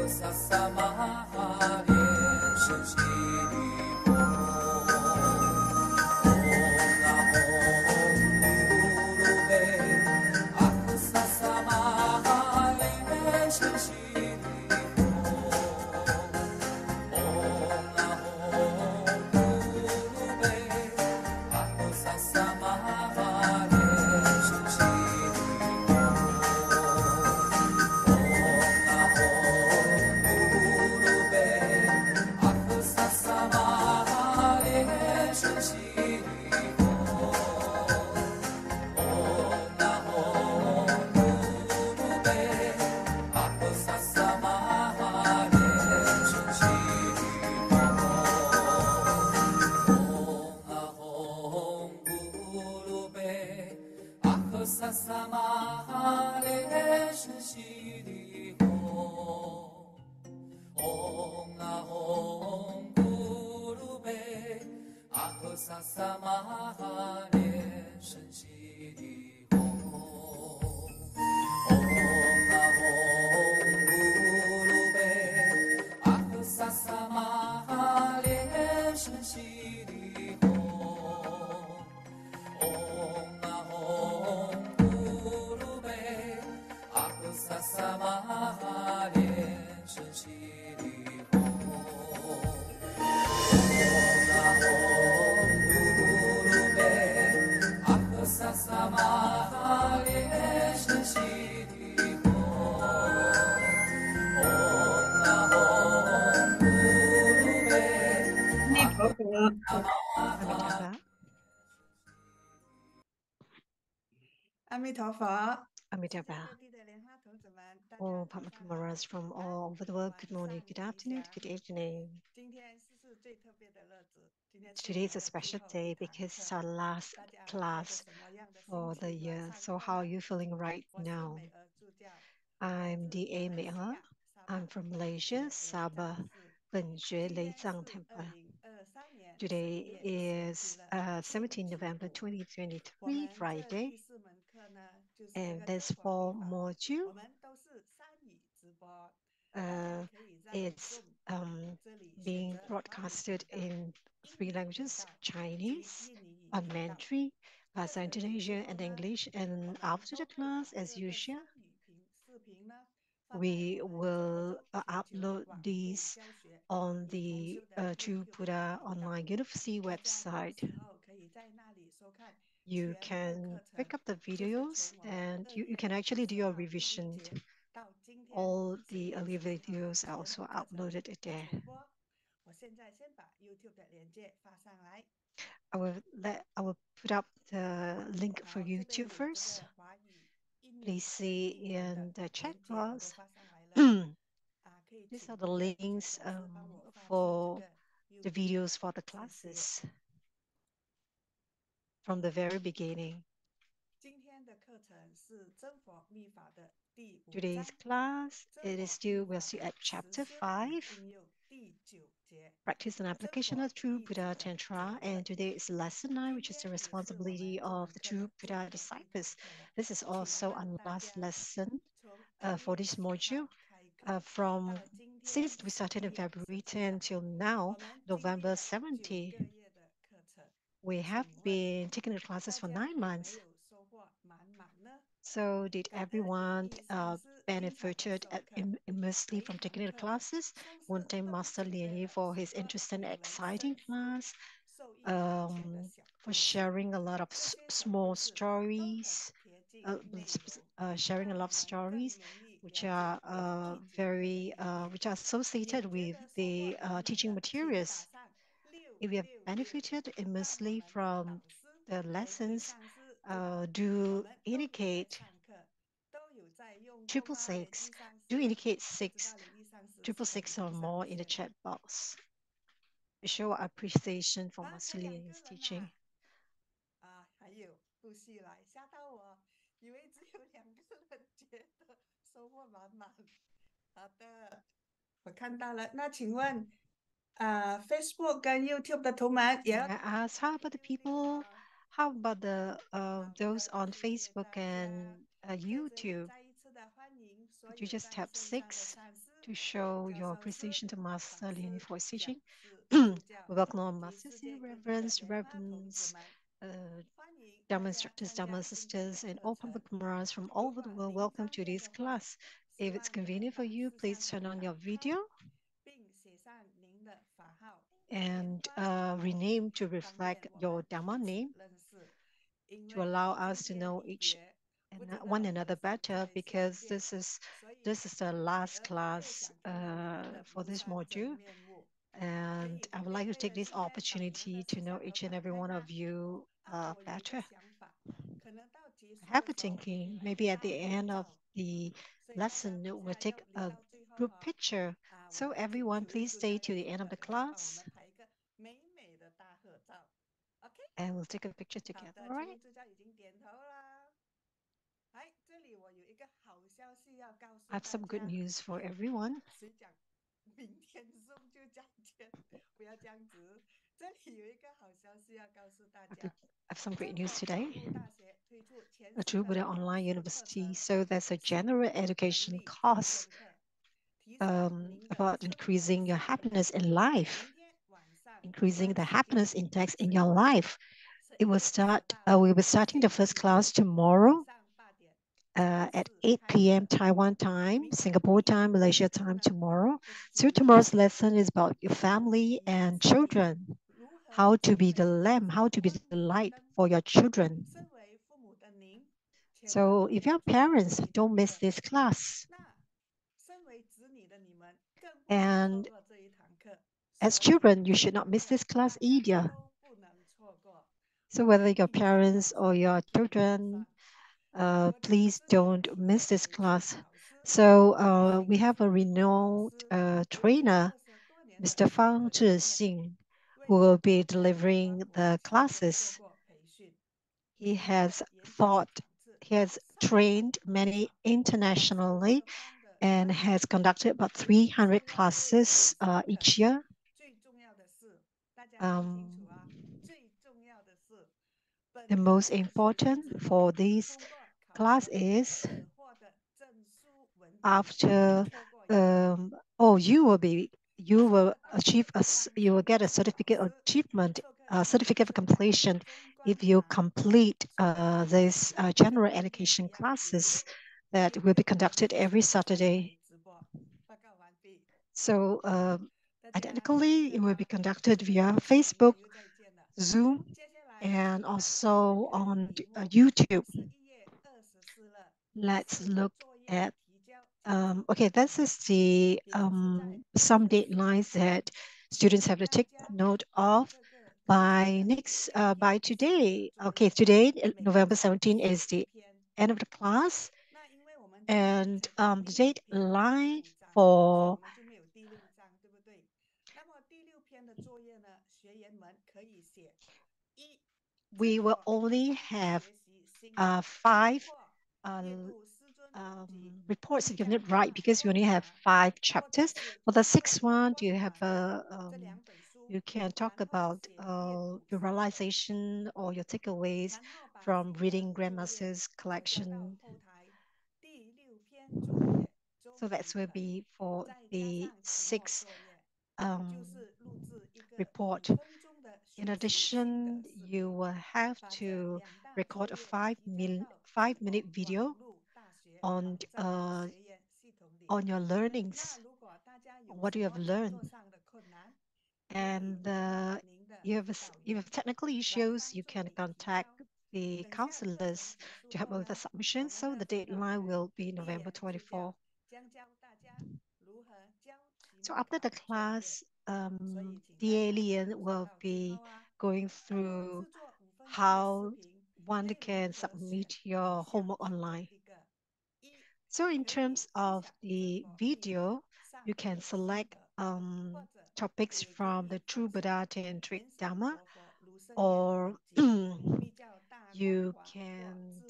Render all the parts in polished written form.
萨萨玛哈莲声悉地吽，唵啊吽咕噜贝，阿克萨萨玛哈莲声悉地吽，唵啊吽咕噜贝，阿克萨萨玛哈莲声悉地吽。萨萨玛哈莲声悉地吽，唵啊吽咕噜贝，阿呵萨萨玛哈莲声悉地吽，唵啊吽咕噜贝，阿呵萨萨玛哈莲声悉地吽。萨萨玛哈莲声悉地吽，唵啊吽咕噜贝，阿呵萨萨玛哈莲声悉地吽，唵啊吽咕噜贝，阿呵萨玛哈。阿弥陀佛， Amitabha. All Padma Kumaras from all over the world, good morning, good afternoon, good evening. Today is a special day because it's our last class for the year. So how are you feeling right now? I'm D.A. Mea. I'm from Malaysia, Sabah, Benjue Leizang Temple. Today is 17 November 2023, Friday. And this fall module is being broadcasted in 3 languages: Chinese, Mandarin, Bahasa Indonesia, and English. And after the class, as usual, we will upload these on the True Buddha Online University website. You can pick up the videos and you can actually do your revision. All the earlier videos are also uploaded there. I will put up the link for YouTube first. Please see in the chat box. These are the links for the videos for the classes from the very beginning. Today's class, we're still at chapter 5, practice and application of True Buddha Tantra, and today is lesson 9, which is the responsibility of the True Buddha disciples. This is also our last lesson for this module. Since we started in February 10 till now, November 17, we have been taking the classes for 9 months. So did everyone benefited immensely from taking the classes? One time Master Lian Yi for his interesting and exciting class, for sharing a lot of small stories, sharing a lot of stories which are which are associated with the teaching materials. If you have benefited immensely from the lessons, do indicate 666. Do indicate 666 or more in the chat box. Show appreciation for Master Lian's teaching. 还有陆续来，吓到我，以为只有2个人觉得收获满满。好的，我看到了。那请问，Facebook 跟 YouTube 的图们也要 I ask, how about the people? How about the those on Facebook and YouTube? Could you just tap 6 to show your appreciation to Master Lianyi for his teaching. 助 We welcome all masters here, reverends, Dharma instructors, Dharma sisters, and all public Maras from all over the world. Welcome to this class. If it's convenient for you, please turn on your video and rename to reflect your Dharma name to allow us to know each and one another better, because this is the last class for this module, and I would like to take this opportunity to know each and every one of you better. I have a thinking, maybe at the end of the lesson we'll take a group picture, so everyone please stay to the end of the class and we'll take a picture together. All right? I have some good news for everyone. I have some great news today. A True Buddha Online University. So there's a general education course about increasing your happiness in life, increasing the happiness index in your life. It will start. We'll be starting the first class tomorrow at 8 p.m. Taiwan time, Singapore time, Malaysia time tomorrow. So tomorrow's lesson is about your family and children. How to be the lamp, how to be the light for your children. So if you're parents, don't miss this class. And as children, you should not miss this class either. So whether your parents or your children, please don't miss this class. So we have a renowned trainer, Mr. Fang Zhixing, who will be delivering the classes. He has trained many internationally and has conducted about 300 classes each year. The most important for this class is after you will get a certificate of achievement, certificate of completion if you complete this general education classes that will be conducted every Saturday. So identically, it will be conducted via Facebook, Zoom, and also on YouTube. Let's look at okay, this is the some deadlines that students have to take note of by today. Okay, today, November 17, is the end of the class, and the deadline for we will only have 5 reports if you get it right, because we only have 5 chapters. For the 6th one, do you have you can talk about your realization or your takeaways from reading Grandmaster's collection. So that will be for the 6th report. In addition, you will have to record a 5-minute video on your learnings, what you have learned. And if you have technical issues, you can contact the counselors to help with the submission. So the deadline will be November 24. So after the class, the alien will be going through how one can submit your homework online. So in terms of the video, you can select topics from the True Buddha Tantric Dharma, or you can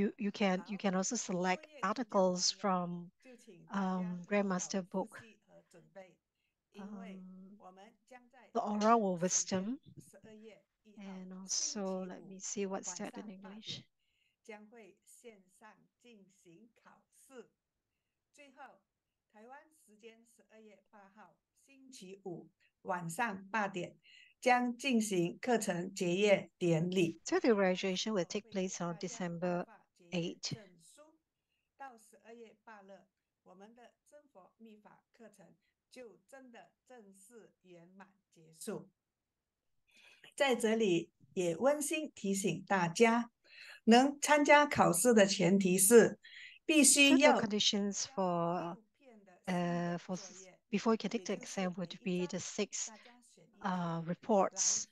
you can also select articles from Grandmaster book, the Oral Wisdom, and also let me see what's that in English. 最后，台湾时间12月8号星期五晚上8点将进行课程结业典礼。So the graduation will take place on December 8. 到12月8日，我们的真佛密法课程就真的正式圆满结束。在这里也温馨提醒大家，能参加考试的前提是必须 So the 要 conditions for before you can take the exam would be the 6 reports.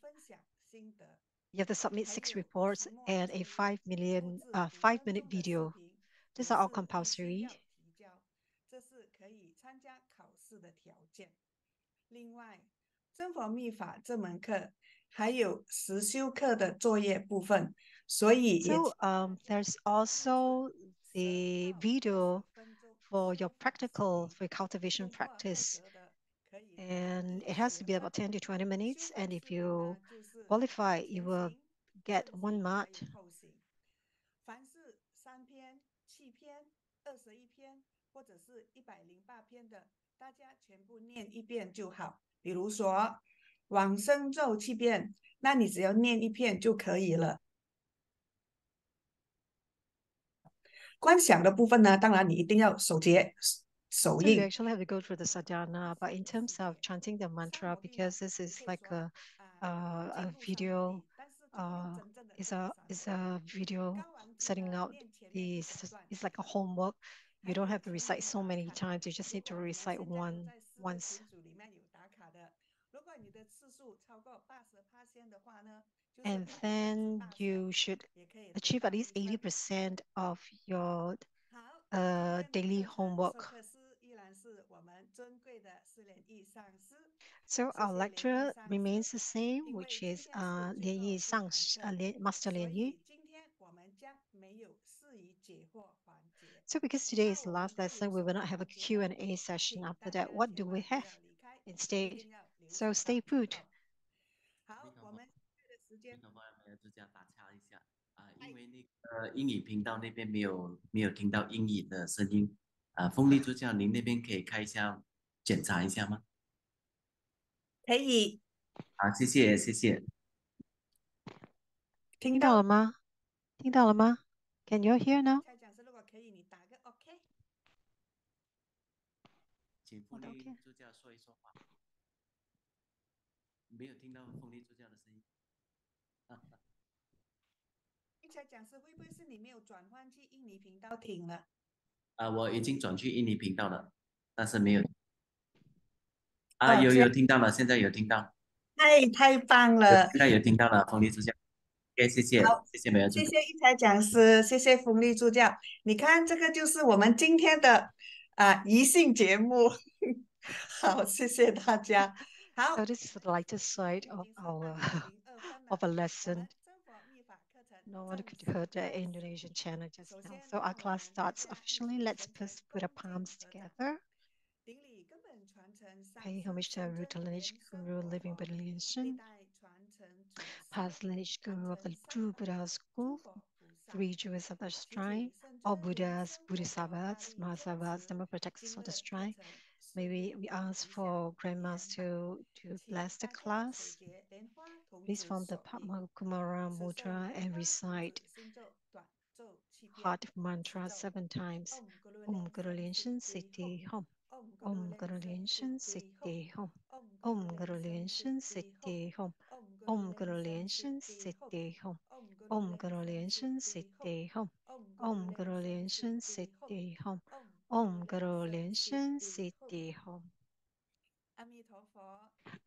You have to submit 6 reports and a 5-minute video. These are all compulsory. 这是可以参加考试的条件。另外，真佛密法这门课还有实修课的作业部分，所以也 So there's also the video for your practical, for your cultivation practice. And it has to be about 10 to 20 minutes. And if you qualify, you will get 1 mark. 凡是3篇、7篇、21篇或者是108篇的，大家全部念一遍就好。比如说往生咒7遍，那你只要念1遍就可以了。观想的部分呢，当然你一定要手结手 So you 印。 actually have to go through the sadhana, but in terms of chanting the mantra, because this is like a video, is a video setting out it's like a homework. You don't have to recite so many times. You just need to recite once. 如果你的次数超过80%的话呢， And then you should achieve at least 80% of your daily homework. So our lecture remains the same, which is Master Lian Yi. So because today is the last lesson, we will not have a Q&A session after that. What do we have instead? So stay put. 因为那个英语频道那边没有听到英语的声音风力助教，您那边可以开一下检查一下吗？可以。好，谢谢谢谢。听到了吗？听到了吗？ Can you hear now? 请风力助教说一说话。没有听到风力助教的声音。刚才讲师会不会是你没有转换去印尼频道听了？我已经转去印尼频道了，但是没有。这样有听到了，现在有听到。太棒了！现在有听到了，风力助教。谢谢好，谢谢美儿助教。谢谢一才讲师，谢谢风力助教。你看，这个就是我们今天的宜兴节目。好，谢谢大家。好 So this is the lighter side of our of a lesson. No one could hear the Indonesian channel just now. So our class starts officially. Let's put our palms together. Pay homage to our root lineage guru, living Buddha Lian Shin, past lineage guru of the true Buddha school, 3 jewels of the shrine, all Buddhas, Bodhisattvas, Mahasattvas, Dhamma protectors of the shrine. Maybe we ask for grandmas to bless the class. Please form the Padma Kumara mudra and recite heart mantra 7 times. Om Guru Lien Shin Siddhi Hom. Om Guru Lien Shin Siddhi Hom. Om Guru Lien Shin Siddhi Hom. Om Guru Lien Shin Siddhi Hom. Om Guru Lien Shin Siddhi Hom. Om Guru Lien Shin Siddhi Hom. Om Guru Lien Shin Siddhi Hom.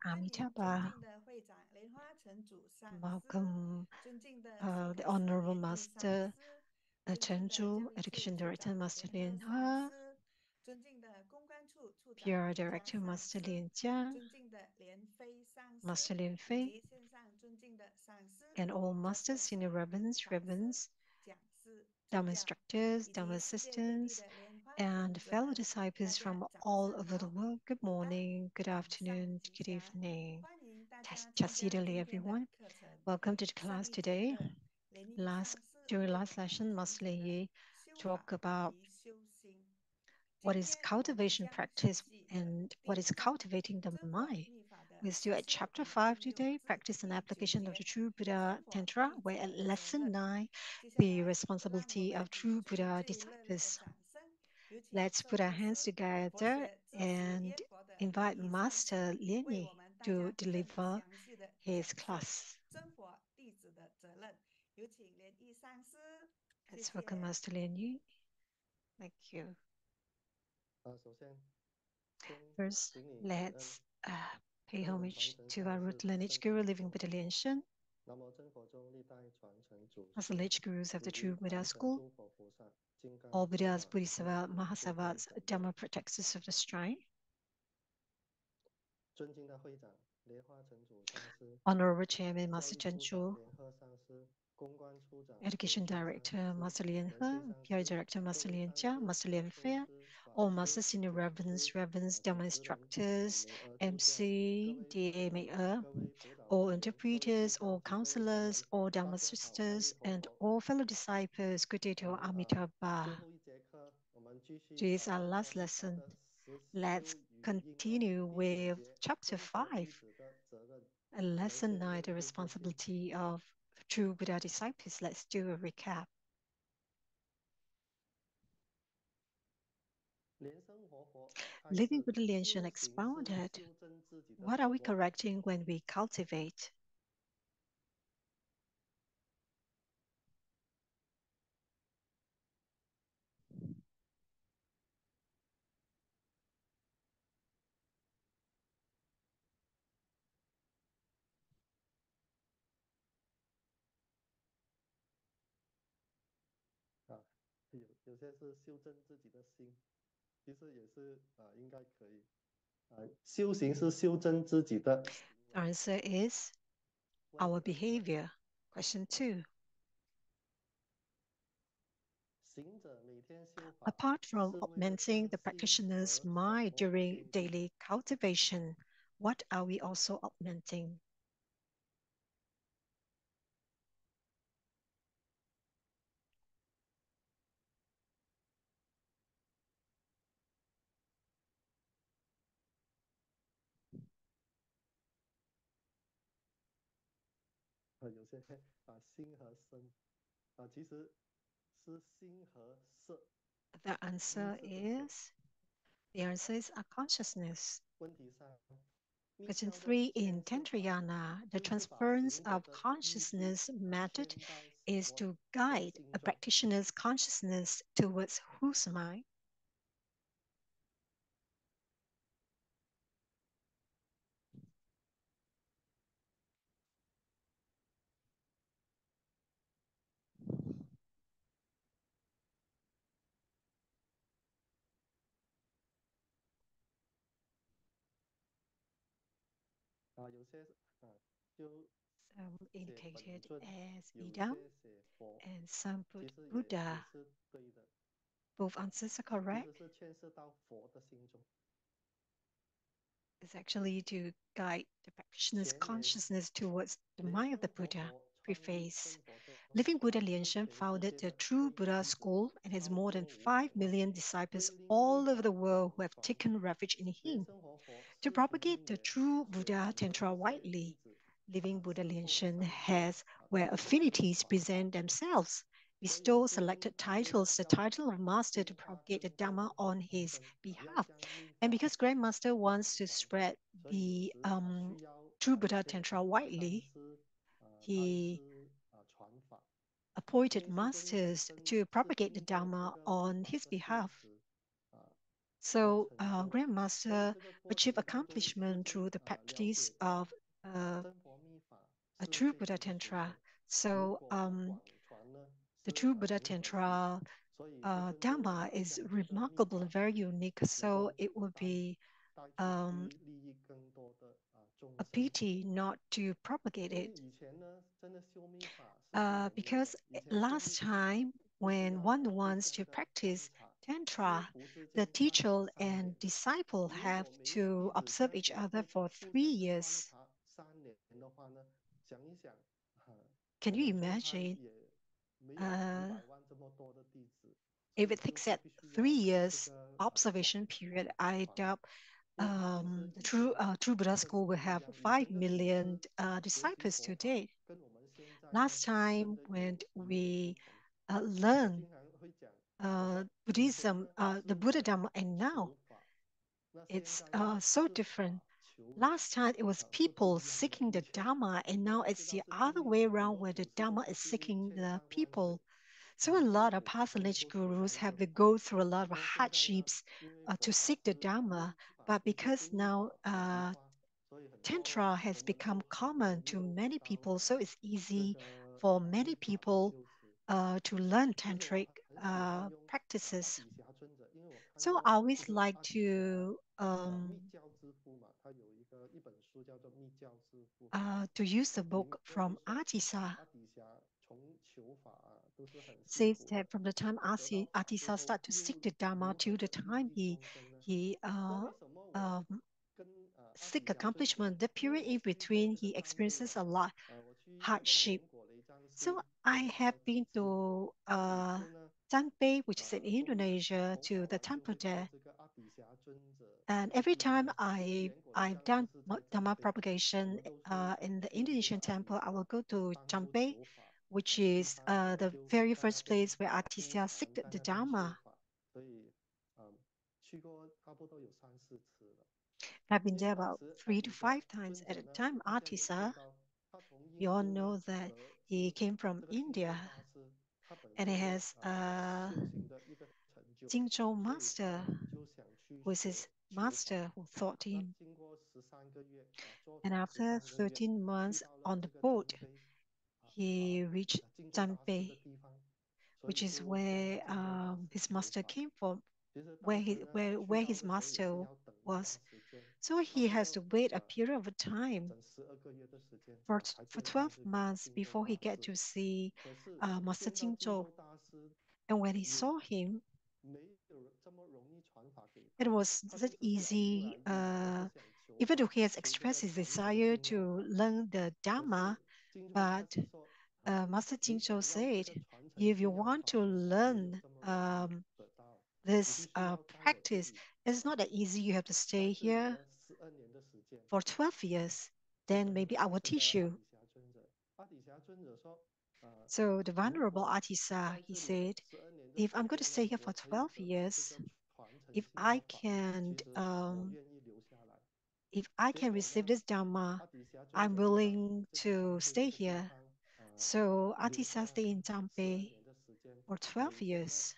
Amitabha. Welcome, the Honorable Master Chen Zhu, Education Director Master Lien Hua, PR Director Master Lien Jia, Master Lien Fei, and all Masters, Senior Reverends, Dhamma Instructors, Dhamma Assistants, and fellow disciples from all over the world. Good morning, good afternoon, good evening. Chasidali, everyone. Welcome to the class today. During last session, Master Lien Yi talked about what is cultivation practice and what is cultivating the mind. We're still at chapter 5 today, practice and application of the true Buddha Tantra, where at lesson 9, the responsibility of true Buddha disciples. Let's put our hands together and invite Master Lianyi to deliver his class. Let's welcome Master Lianyi. Thank you. First, let's pay homage to our root lineage guru, Living Buddha Lianshen, as the lineage gurus of the true Buddha school, all Buddhas, Bodhisattvas, Mahasattvas, Dhamma protectors of the shrine. Honorable Chairman Master Chen Chu, Education Director Master Lian He, PR Director Master Lian Jia, Master Lian Fei, all Master Senior Reverends, Dhamma Instructors, MC, DA all interpreters, all counselors, all Dhamma sisters, and all fellow disciples, good day to Amitabha. Today is our last lesson. Let's continue with chapter 5, lesson 9, the responsibility of true Buddha disciples. Let's do a recap. Living Buddha Lianshen expounded, what are we correcting when we cultivate? The answer is our behavior. Question 2. Apart from augmenting the practitioner's mind during daily cultivation, what are we also augmenting? The answer is our consciousness. Question 3, in Tantrayana, the transference of consciousness method is to guide a practitioner's consciousness towards whose mind? Some indicated as Idam and some put Buddha. Both answers are correct. It's actually to guide the practitioner's consciousness towards the mind of the Buddha. Preface. Living Buddha Lianshen founded the True Buddha School and has more than 5 million disciples all over the world who have taken refuge in him. To propagate the True Buddha Tantra widely, Living Buddha Lianshen has, where affinities present themselves, bestow selected titles, the title of master to propagate the Dhamma on his behalf. And because Grandmaster wants to spread the True Buddha Tantra widely, he appointed masters to propagate the Dhamma on his behalf. So Grandmaster achieved accomplishment through the practice of a true Buddha Tantra. So the true Buddha Tantra Dhamma is remarkable and very unique. So it would be a pity not to propagate it. Because last time when one wants to practice Tantra, the teacher and disciple have to observe each other for 3 years. Can you imagine if it takes that 3 years observation period, I doubt the True Buddha School will have 5 million disciples today. Last time when we learned Buddhism, the Buddha Dhamma, and now it's so different. Last time it was people seeking the Dhamma, and now it's the other way around where the Dhamma is seeking the people. So a lot of past lineage gurus have to go through a lot of hardships to seek the Dhamma, but because now Tantra has become common to many people, so it's easy for many people to learn tantric practices. So I always like to use the book from Atisa. Says that from the time Atisa started to seek the Dharma till the time he um, seek accomplishment, the period in between he experiences a lot hardship. So I have been to Taipei, which is in Indonesia, to the temple there. And every time I've done Dhamma propagation in the Indonesian temple, I will go to Taipei, which is the very first place where Atisia seeked the Dhamma. I've been there about 3 to 5 times at a time. Atisa, you all know that he came from India, and he has a Jingzhou master, who is his master who taught him. And after 13 months on the boat, he reached Taipei, which is where his master came from, where his master was. So he has to wait a period of time for 12 months before he get to see Master Jingzhou. And when he saw him, it was not easy. Even though he has expressed his desire to learn the Dhamma, but Master Jingzhou said, if you want to learn this practice, it's not that easy. You have to stay here for 12 years. Then maybe I will teach you. So the Venerable Atisa, he said, if I'm going to stay here for 12 years, if I can receive this Dhamma, I'm willing to stay here. So Atisa stayed in Taipei for 12 years.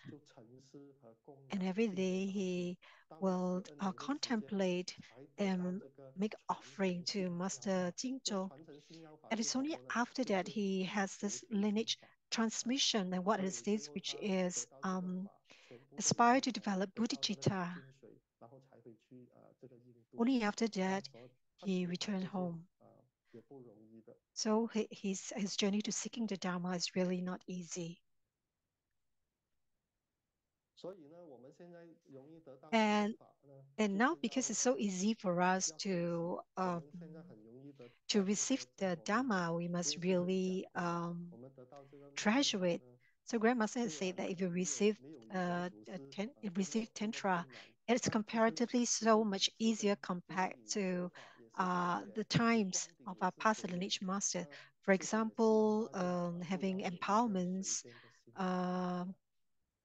And every day he will contemplate and make offering to Master Jingzhou. And it's only after that he has this lineage transmission, and what is this, which is aspire to develop bodhicitta. Only after that he returned home. So his journey to seeking the Dharma is really not easy. And now, because it's so easy for us to receive the Dhamma, we must really treasure it. So Grandmaster has said that if you receive Tantra, it's comparatively so much easier compared to the times of our past lineage master. For example, having empowerments,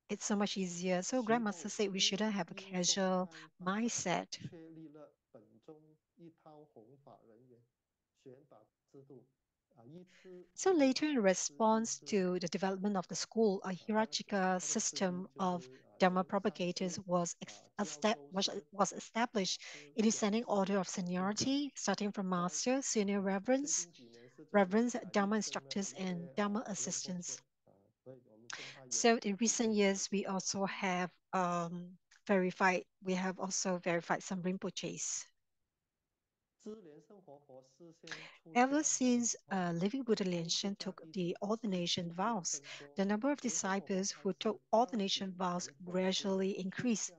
it's so much easier. So Grandmaster said we shouldn't have a casual mindset. So later, in response to the development of the school, a hierarchical system of Dharma propagators was established in descending order of seniority, starting from master, senior reverends, Dharma instructors, and Dharma assistants. So in recent years, we also have verified some Rinpoches. Ever since Living Buddha Liansheng took the ordination vows, the number of disciples who took ordination vows gradually increased.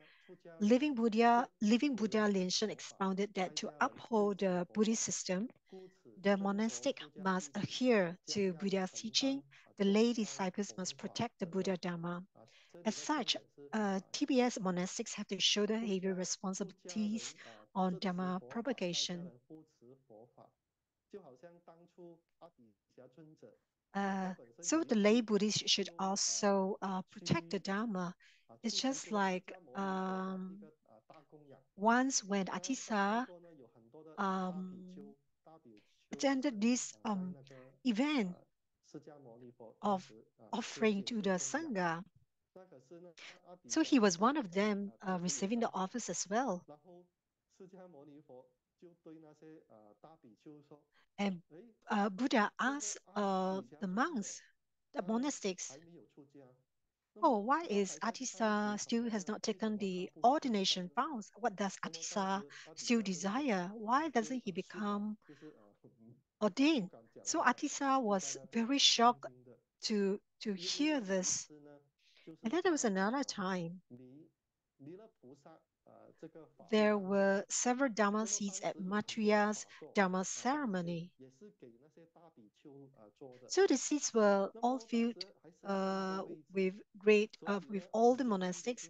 Living Buddha Liansheng expounded that to uphold the Buddhist system, the monastic must adhere to Buddha's teaching, the lay disciples must protect the Buddha Dhamma. As such, TBS monastics have to shoulder heavy responsibilities on Dharma propagation. So the lay Buddhists should also protect the Dharma. It's just like once when Atisa attended this event of offering to the Sangha. So he was one of them receiving the office as well. And Buddha asked the monks, the monastics, oh, why is Atisa still has not taken the ordination vows? What does Atisa still desire? Why doesn't he become ordained? So Atisa was very shocked to hear this. And then there was another time. There were several Dharma seats at Maitreya's Dharma ceremony. So the seats were all filled with all the monastics,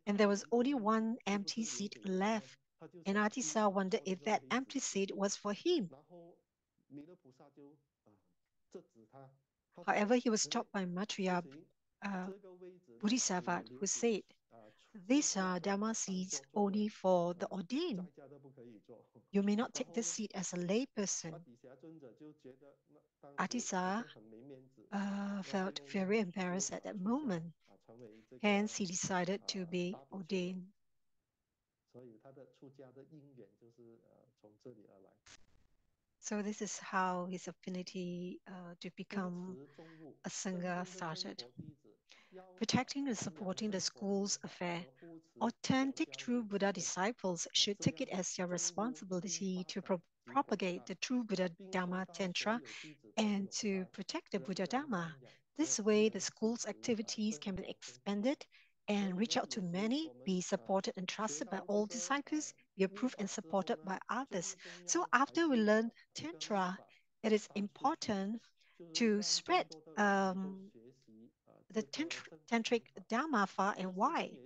and there was only one empty seat left. And Atisa wondered if that empty seat was for him. However, he was stopped by Maitreya Bodhisattva, who said, these are Dharma seats only for the ordained. You may not take this seat as a lay person. Atisa felt very embarrassed at that moment. Hence, he decided to be ordained. So this is how his affinity to become a Sangha started. Protecting and supporting the school's affair. Authentic true Buddha disciples should take it as their responsibility to propagate the true Buddha Dhamma Tantra and to protect the Buddha Dhamma. This way, the school's activities can be expanded and reach out to many, be supported and trusted by all disciples, be approved and supported by others. So after we learn Tantra, it is important to spread the tantric Dhamma far and wide,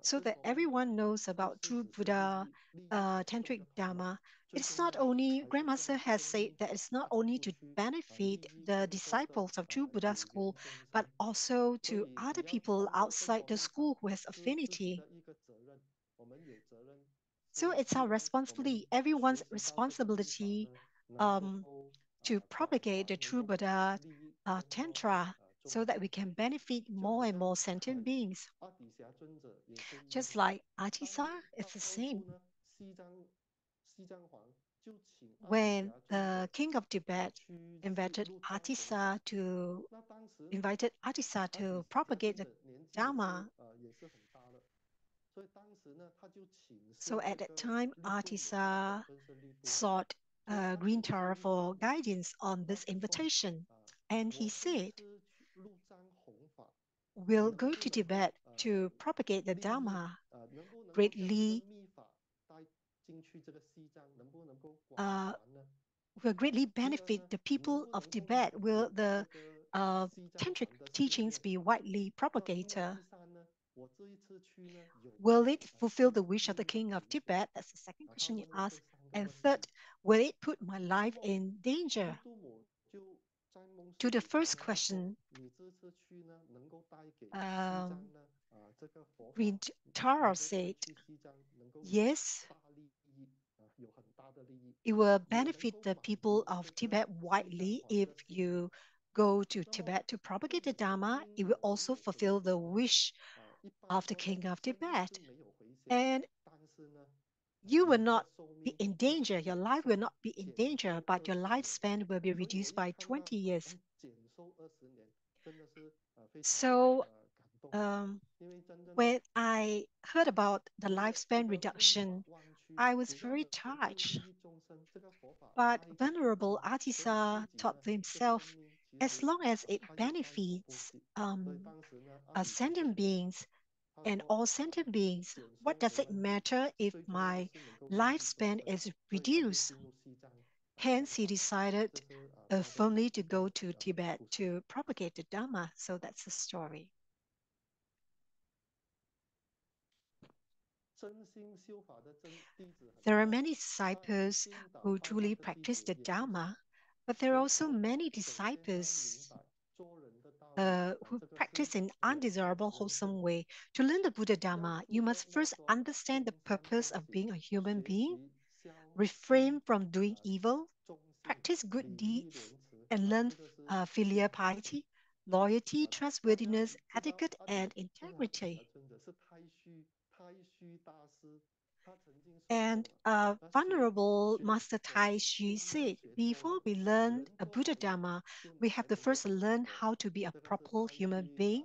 so that everyone knows about true Buddha tantric Dhamma. It's not only, Grandmaster has said that it's not only to benefit the disciples of true Buddha school, but also to other people outside the school who has affinity. So it's our responsibility, everyone's responsibility to propagate the true Buddha Tantra, so that we can benefit more and more sentient beings. Just like Atisa, it's the same. When the king of Tibet invited Atisa to propagate the Dharma, so at that time, Atisa sought Green Tara for guidance on this invitation. And he said, we'll go to Tibet to propagate the Dharma, greatly will greatly benefit the people of Tibet. Will the tantric teachings be widely propagated? Will it fulfill the wish of the king of Tibet? That's the second question you asked. And third, will it put my life in danger? To the first question, Green Tara said, yes, it will benefit the people of Tibet widely if you go to Tibet to propagate the Dharma. It will also fulfill the wish of the king of Tibet. And you will not be in danger. Your life will not be in danger, but your lifespan will be reduced by 20 years. So when I heard about the lifespan reduction, I was very touched. But Venerable Atisa taught himself, as long as it benefits sentient beings and all sentient beings, what does it matter if my lifespan is reduced? Hence, he decided firmly to go to Tibet to propagate the Dhamma. So that's the story. There are many disciples who truly practice the Dharma, but there are also many disciples who practice in undesirable, wholesome way. To learn the Buddha Dharma, you must first understand the purpose of being a human being, refrain from doing evil, practice good deeds, and learn filial piety, loyalty, trustworthiness, etiquette, and integrity. And Venerable Master Tai Shi said, before we learn a Buddha Dharma, we have to first learn how to be a proper human being.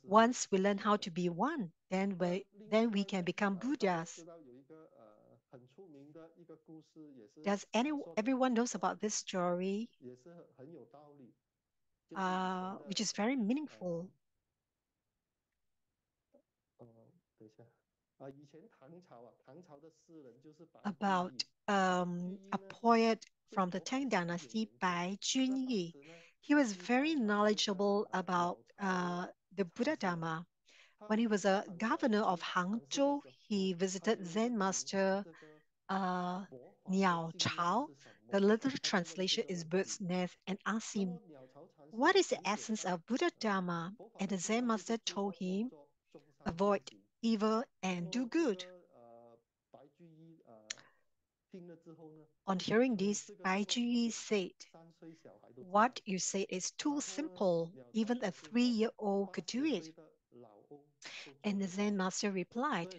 Once we learn how to be one, then we can become Buddhas. Does everyone knows about this story, which is very meaningful? About a poet from the Tang Dynasty, Bai Junyi. He was very knowledgeable about the Buddha Dharma. When he was a governor of Hangzhou, he visited Zen master Niao Chao. The literal translation is bird's nest, and asked him, what is the essence of Buddha Dharma? And the Zen master told him, avoid evil and do good. On hearing this, Bai Juyi said, what you say is too simple. Even a 3-year-old could do it. And the Zen master replied,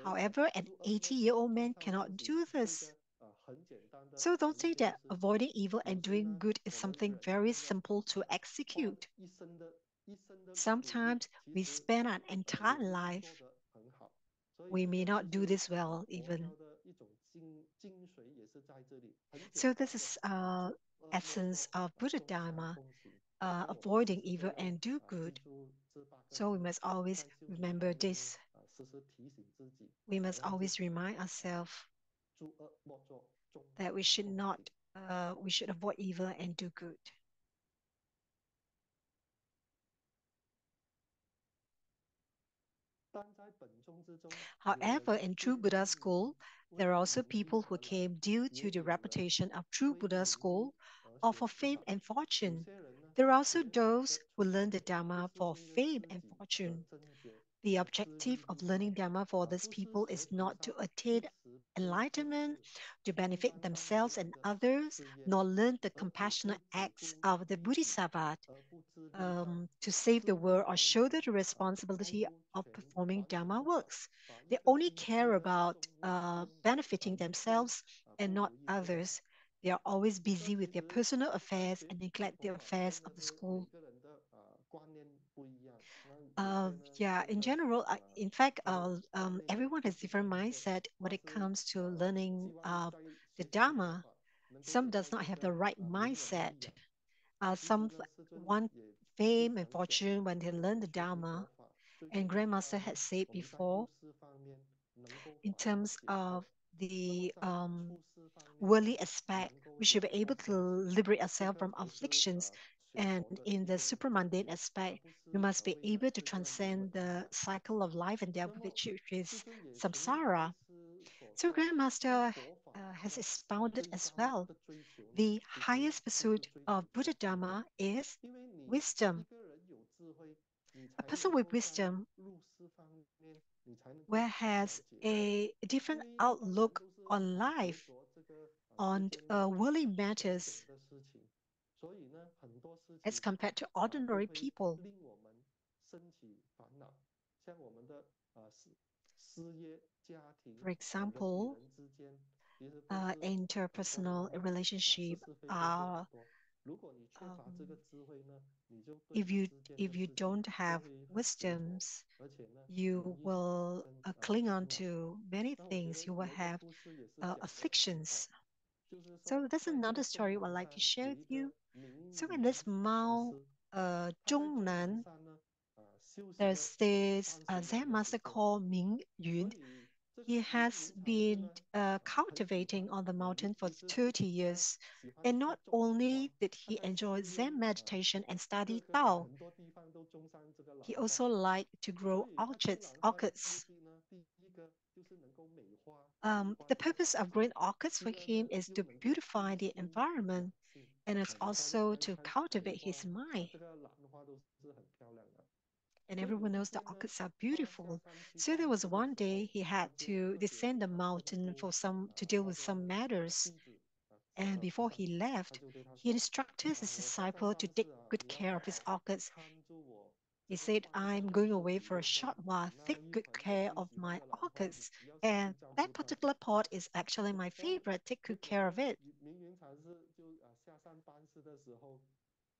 however, an 80-year-old man cannot do this. So don't think that avoiding evil and doing good is something very simple to execute. Sometimes we spend an entire life, we may not do this well even. So this is essence of Buddha Dharma, avoiding evil and do good. So we must always remember this. We must always remind ourselves that we should avoid evil and do good. However, in True Buddha School, there are also people who came due to the reputation of True Buddha School or for fame and fortune. There are also those who learn the Dharma for fame and fortune. The objective of learning Dharma for these people is not to attain enlightenment, to benefit themselves and others, nor learn the compassionate acts of the Bodhisattva, to save the world or shoulder the responsibility of performing Dharma works. They only care about benefiting themselves and not others. They are always busy with their personal affairs and neglect the affairs of the school. Yeah, in general, in fact, everyone has different mindset when it comes to learning the Dharma. Some does not have the right mindset. Some want fame and fortune when they learn the Dharma. And Grandmaster had said before, in terms of the worldly aspect, we should be able to liberate ourselves from afflictions. And in the supramundane aspect, we must be able to transcend the cycle of life and death, which is samsara. So Grandmaster has expounded as well. The highest pursuit of Buddha Dharma is wisdom. A person with wisdom where has a different outlook on life, on worldly matters as compared to ordinary people. For example, interpersonal relationship are if you don't have wisdoms, you will cling on to many things. You will have afflictions. So that's another story I'd like to share with you. So in this Mao Zhongnan, there's this Zen master called Ming Yun. He has been cultivating on the mountain for 30 years. And not only did he enjoy Zen meditation and study Tao, he also liked to grow orchids. The purpose of growing orchids for him is to beautify the environment, and it's also to cultivate his mind. And everyone knows the orchids are beautiful. So there was one day he had to descend the mountain for some to deal with some matters. And before he left, he instructed his disciple to take good care of his orchids. He said, I'm going away for a short while. Take good care of my orchids. And that particular pot is actually my favorite. Take good care of it.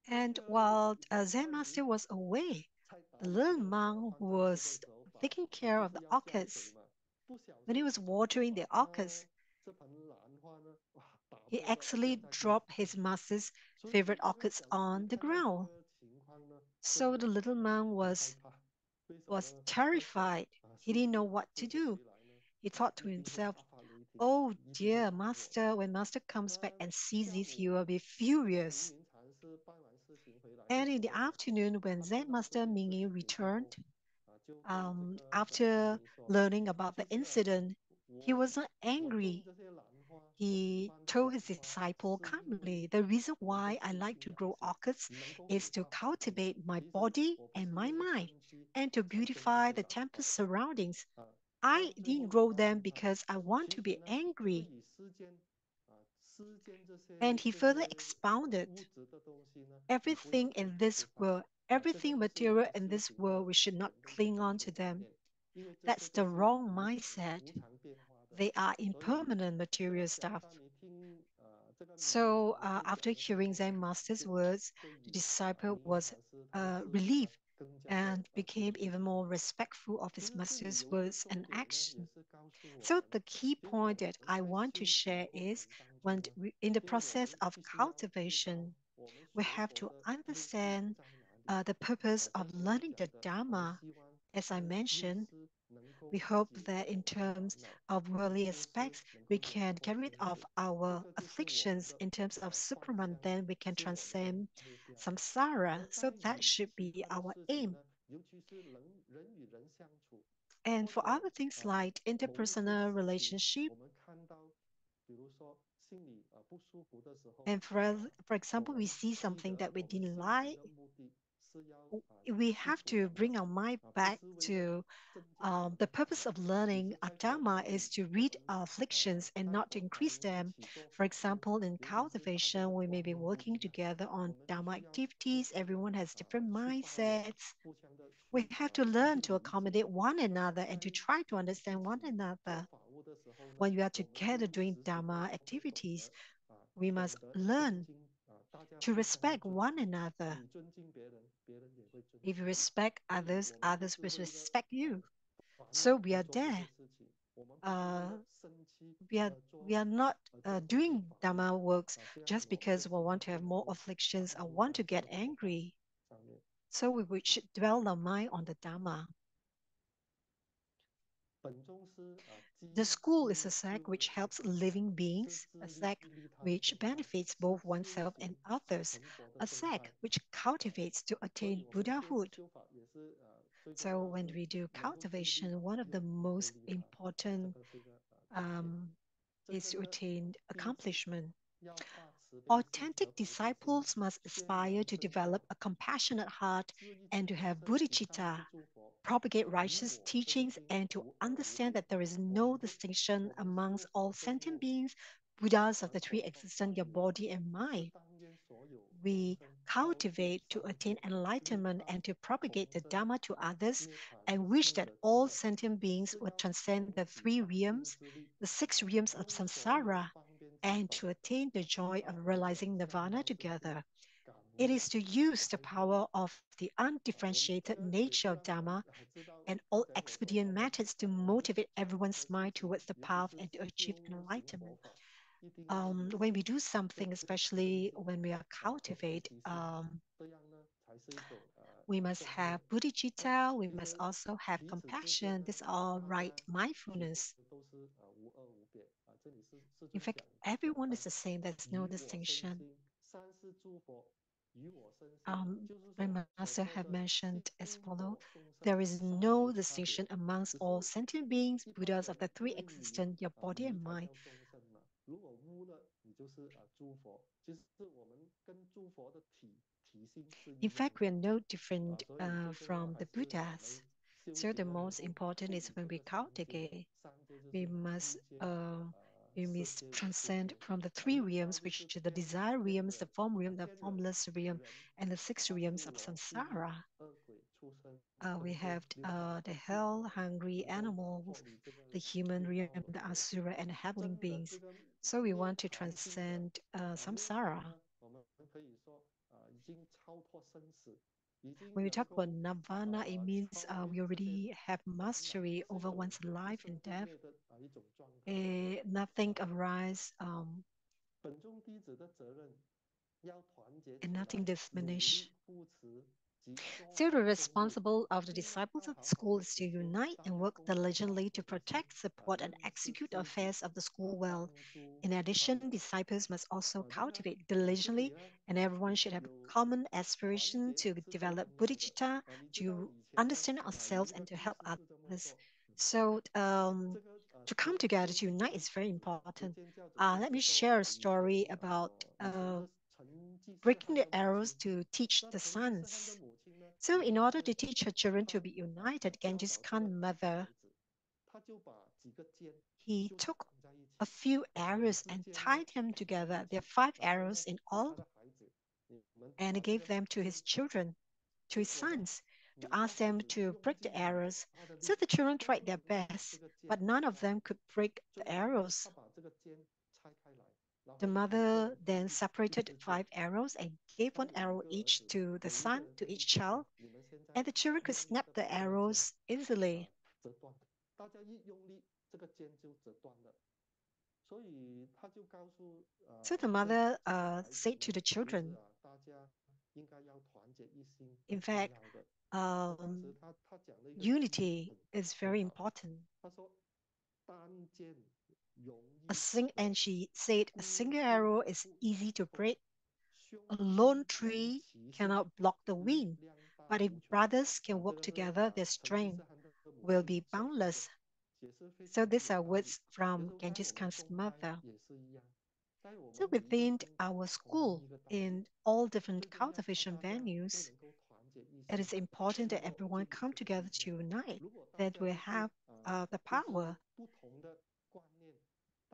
And while Zen Master was away, the little monk who was taking care of the orchids, when he was watering the orchids, he actually dropped his master's favorite orchids on the ground. So the little monk was terrified. He didn't know what to do. He thought to himself, oh dear, master, when master comes back and sees this, he will be furious. And in the afternoon, when Zen Master Mingyi returned, after learning about the incident, he was not angry. He told his disciple calmly, the reason why I like to grow orchids is to cultivate my body and my mind and to beautify the temple surroundings. I didn't grow them because I want to be angry. And he further expounded everything in this world, everything material in this world, we should not cling on to them. That's the wrong mindset. They are impermanent material stuff. So after hearing Zen Master's words, the disciple was relieved and became even more respectful of his master's words and action. So the key point that I want to share is in the process of cultivation, we have to understand the purpose of learning the Dharma. As I mentioned, we hope that in terms of worldly aspects, we can get rid of our afflictions. In terms of Superman, then we can transcend samsara. So that should be our aim. And for other things like interpersonal relationship, and for example, we see something that we didn't like, we have to bring our mind back to the purpose of learning Dharma is to read our afflictions and not to increase them. For example, in cultivation, we may be working together on Dharma activities. Everyone has different mindsets. We have to learn to accommodate one another and to try to understand one another. When we are together doing Dharma activities, we must learn to respect one another. If you respect others, others will respect you. So we are there. Uh, we are not doing Dharma works just because we want to have more afflictions or want to get angry. So we should dwell our mind on the Dharma. The school is a sect which helps living beings, a sect which benefits both oneself and others, a sect which cultivates to attain Buddhahood. So when we do cultivation, one of the most important is to attain accomplishment. Authentic disciples must aspire to develop a compassionate heart and to have bodhicitta, propagate righteous teachings, and to understand that there is no distinction amongst all sentient beings, Buddhas of the three existence, your body and mind. We cultivate to attain enlightenment and to propagate the Dhamma to others, and wish that all sentient beings would transcend the three realms, the six realms of samsara, and to attain the joy of realizing nirvana together. It is to use the power of the undifferentiated nature of Dhamma and all expedient methods to motivate everyone's mind towards the path and to achieve enlightenment. When we do something, especially when we are cultivate, we must have bodhicitta, we must also have compassion. These are right mindfulness. In fact, everyone is the same, there's no distinction. My master have mentioned as follow: there is no distinction amongst all sentient beings, Buddhas of the three existent, your body and mind. In fact, we are no different from the Buddhas. So the most important is when we cultivate, we must we must transcend from the three realms, which are the desire realms, the form realm, the formless realm, and the six realms of samsara. We have the hell, hungry animals, the human realm, the asura, and the heavenly beings. So we want to transcend samsara. When we talk about nirvana, it means we already have mastery over one's life and death. Nothing arises and nothing diminish. So the responsible of the disciples of the school is to unite and work diligently to protect, support, and execute the affairs of the school well. In addition, disciples must also cultivate diligently, and everyone should have a common aspiration to develop bodhicitta, to understand ourselves and to help others. So to come together, to unite is very important. Let me share a story about breaking the arrows to teach the sons. So in order to teach her children to be united, Genghis Khan's mother, he took a few arrows and tied them together. There are 5 arrows in all, and he gave them to his children, to his sons, to ask them to break the arrows. So the children tried their best, but none of them could break the arrows. The mother then separated 5 arrows and gave 1 arrow each to the son, to each child, and the children could snap the arrows easily. So the mother said to the children, in fact, unity is very important. And she said, a single arrow is easy to break. A lone tree cannot block the wind. But if brothers can work together, their strength will be boundless. So these are words from Genghis Khan's mother. So within our school, in all different cultivation venues, it is important that everyone come together to unite, that we have the power.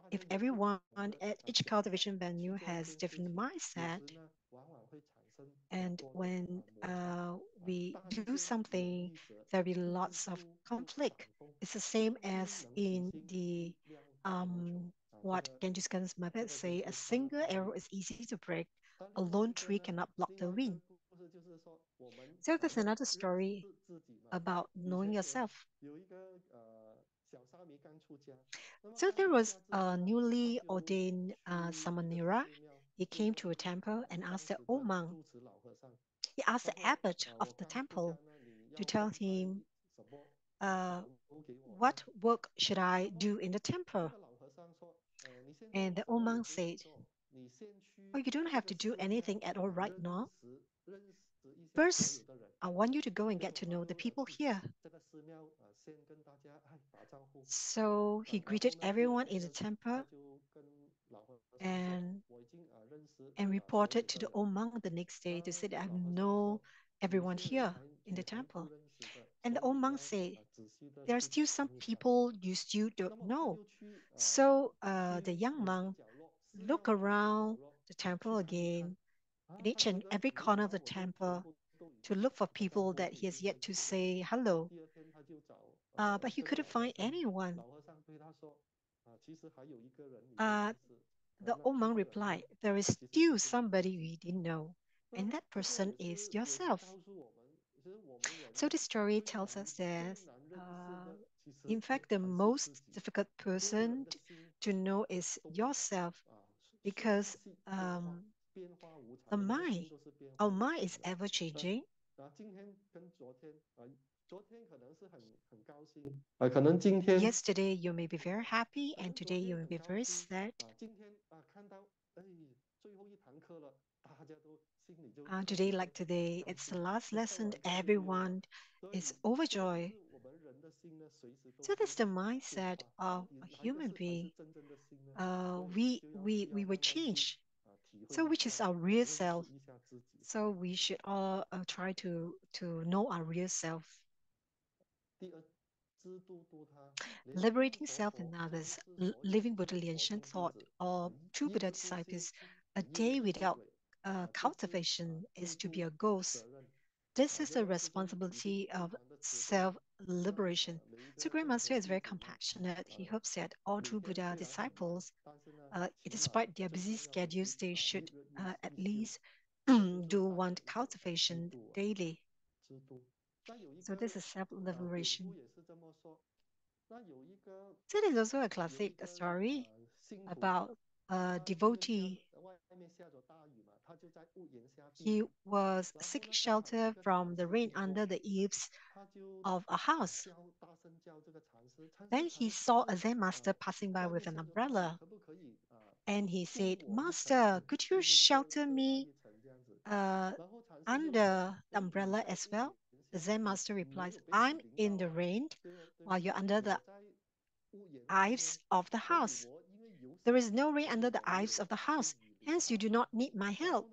If everyone at each cultivation venue has different mindset, and when we do something, there will be lots of conflict. It's the same as in the what Genghis Khan's mother say: a single arrow is easy to break, a lone tree cannot block the wind. So there's another story about knowing yourself. So there was a newly ordained Samanera. He came to a temple and asked the old monk, he asked the abbot of the temple to tell him, uh, what work should I do in the temple? And the old monk said, oh, you don't have to do anything at all right now. First, I want you to go and get to know the people here. So he greeted everyone in the temple and reported to the old monk the next day to say that I know everyone here in the temple. And the old monk said, there are still some people you still don't know. So the young monk looked around the temple again, in each and every corner of the temple, to look for people that he has yet to say hello. But he couldn't find anyone. The old monk replied, there is still somebody we didn't know, and that person is yourself. So the story tells us that, in fact, the most difficult person to know is yourself, because the mind, our mind is ever changing. Yesterday you may be very happy, and today you may be very sad. Today, like today, it's the last lesson. Everyone is overjoyed. So that's the mindset of a human being. We were changed. So which is our real self? So we should all try to know our real self. Liberating self and others, living Buddha Lianshan thought of true Buddha disciples, a day without cultivation is to be a ghost. This is a responsibility of self-liberation. So Great Master is very compassionate. He hopes that all true Buddha disciples, despite their busy schedules, they should at least do one cultivation daily. So this is self-liberation. So there's also a classic story about a devotee. He was seeking shelter from the rain under the eaves of a house. Then he saw a Zen master passing by with an umbrella. And he said, Master, could you shelter me under the umbrella as well? The Zen master replies, I'm in the rain while you're under the eaves of the house. There is no rain under the eaves of the house, hence you do not need my help.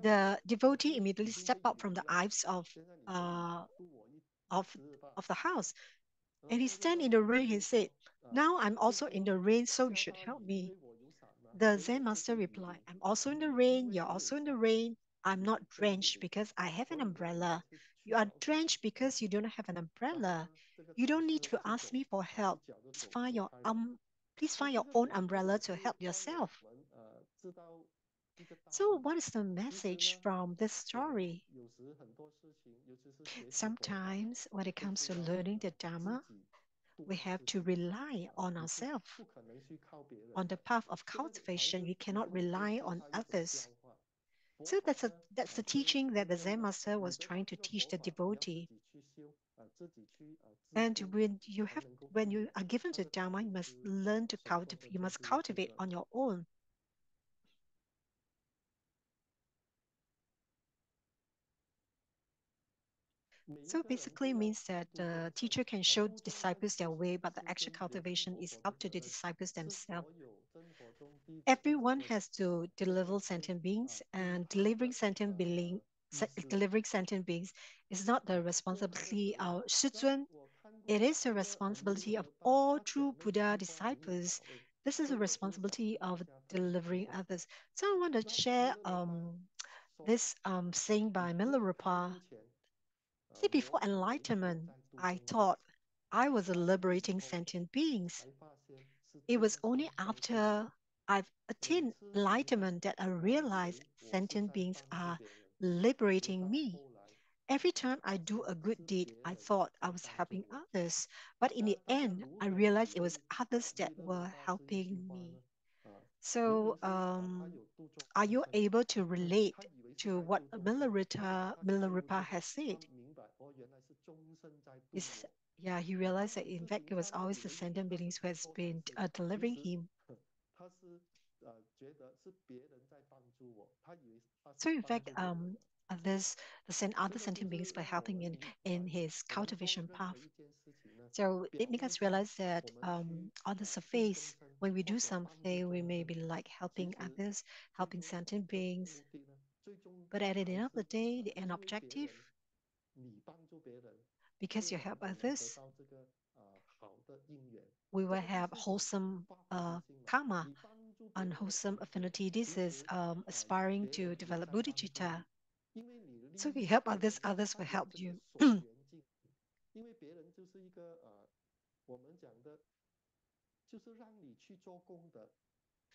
The devotee immediately stepped out from the eaves of the house, and he stand in the rain and said, now I'm also in the rain, so you should help me. The Zen master replied, I'm also in the rain, you're also in the rain. I'm not drenched because I have an umbrella. You are drenched because you don't have an umbrella. You don't need to ask me for help. Please find your own umbrella to help yourself. So what is the message from this story? Sometimes when it comes to learning the Dharma, we have to rely on ourselves. On the path of cultivation, you cannot rely on others. So that's the teaching that the Zen master was trying to teach the devotee. And when you are given the Dharma, you must learn to cultivate. You must cultivate on your own. So basically means that the teacher can show disciples their way, but the actual cultivation is up to the disciples themselves. Everyone has to deliver sentient beings, and delivering sentient beings is not the responsibility of Shizun. It is the responsibility of all true Buddha disciples. This is the responsibility of delivering others. So I want to share this saying by Milarepa. See, before enlightenment, I thought I was liberating sentient beings. It was only after I've attained enlightenment that I realized sentient beings are liberating me. Every time I do a good deed, I thought I was helping others. But in the end, I realized it was others that were helping me. So, are you able to relate to what Milarepa has said? Is Yeah, he realized that in fact it was always the sentient beings who has been delivering him. So in fact, other sentient beings were helping in his cultivation path. So it makes us realize that on the surface, when we do something, we may be like helping others, helping sentient beings. But at the end of the day, the end objective, because you help others, we will have wholesome karma, unwholesome affinity. This is aspiring to develop bodhicitta. So if you help others, others will help you.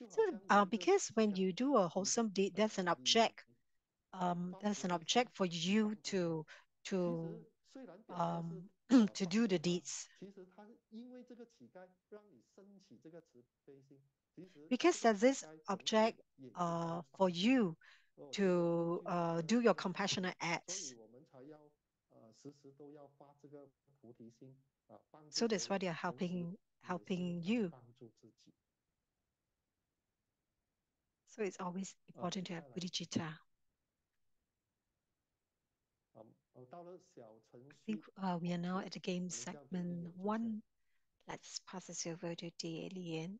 So, because when you do a wholesome deed, there's an object for you to to do the deeds. Because there's this object for you to do your compassionate acts. So that's why they are helping you. So it's always important to have bodhicitta. I think we are now at the game segment 1. Let's pass this over to Tia Lian.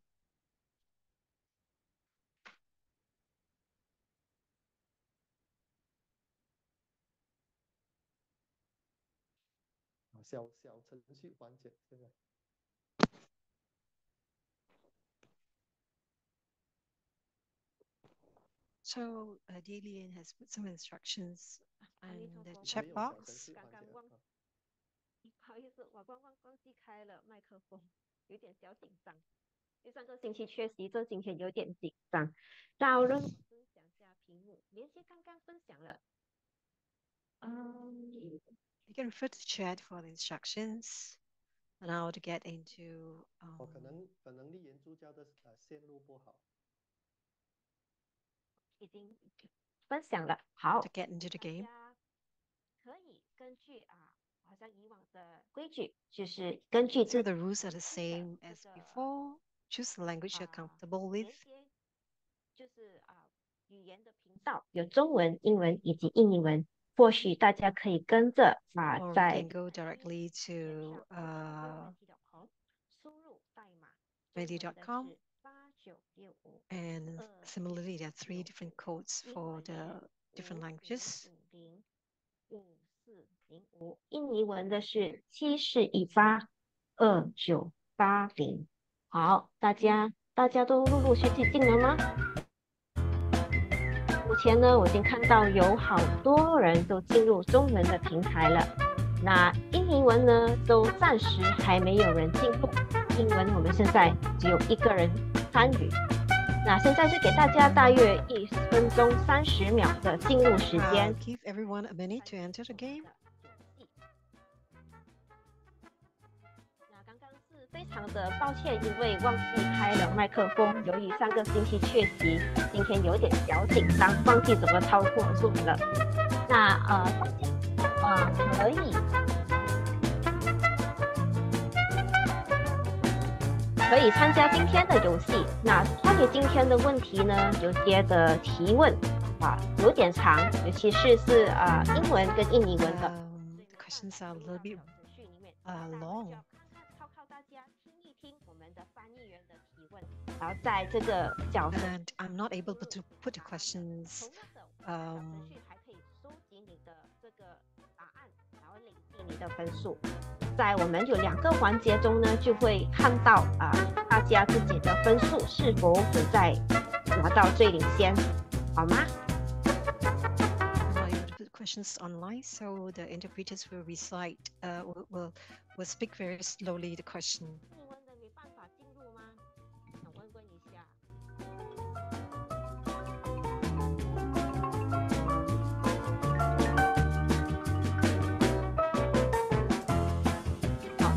So Lian has put some instructions in the chat box. 不好意思，我刚刚忘记开了麦克风，有点小紧张。第3个星期缺席，这今天有点紧张。让我分享下屏幕，连接刚刚分享了。You can refer to the chat for the instructions. And now to get into 可能丽妍助教的线路不好。已经分享了，好。 to get into the game. 可以根据好像以往的规矩，就是根据 So the rules are the same as before. Choose the language you're comfortable with. 就是语言的频道有中文、英文以及印尼文，或许大家可以跟着Or 在 you can go directly to 输入代码 ready.com. 8965 And similarly, there are 3 different codes for the different languages. 5405，印尼文的是74182980。好，大家都陆陆续续进了吗？目前呢，我已经看到有好多人都进入中文的平台了。那印尼文呢，都暂时还没有人进入。英文我们现在只有1个人参与。那现在是给大家大约1分钟30秒的进入时间。 Give everyone a minute to enter the game. 那刚刚是非常的抱歉，因为忘记开了麦克风，由于3个星期缺席，今天有点小紧张，忘记怎么操作 Zoom 了。那可以参加今天的游戏。那关于今天的问题呢，有些的提问有点长，尤其是英文跟印尼文的。 The questions are a little bit long. 靠大家听一听我们的翻译员的提问，然后在这个角色。 And I'm not able to put the questions. 程序还可以收集你的这个答案，然后累积你的分数。在我们有2个环节中呢，就会看到大家自己的分数是否有在拿到最领先，好吗？ I'm not able to put questions online, so the interpreters will recite, will speak very slowly the question. 英文的没办法进入吗？想问一下。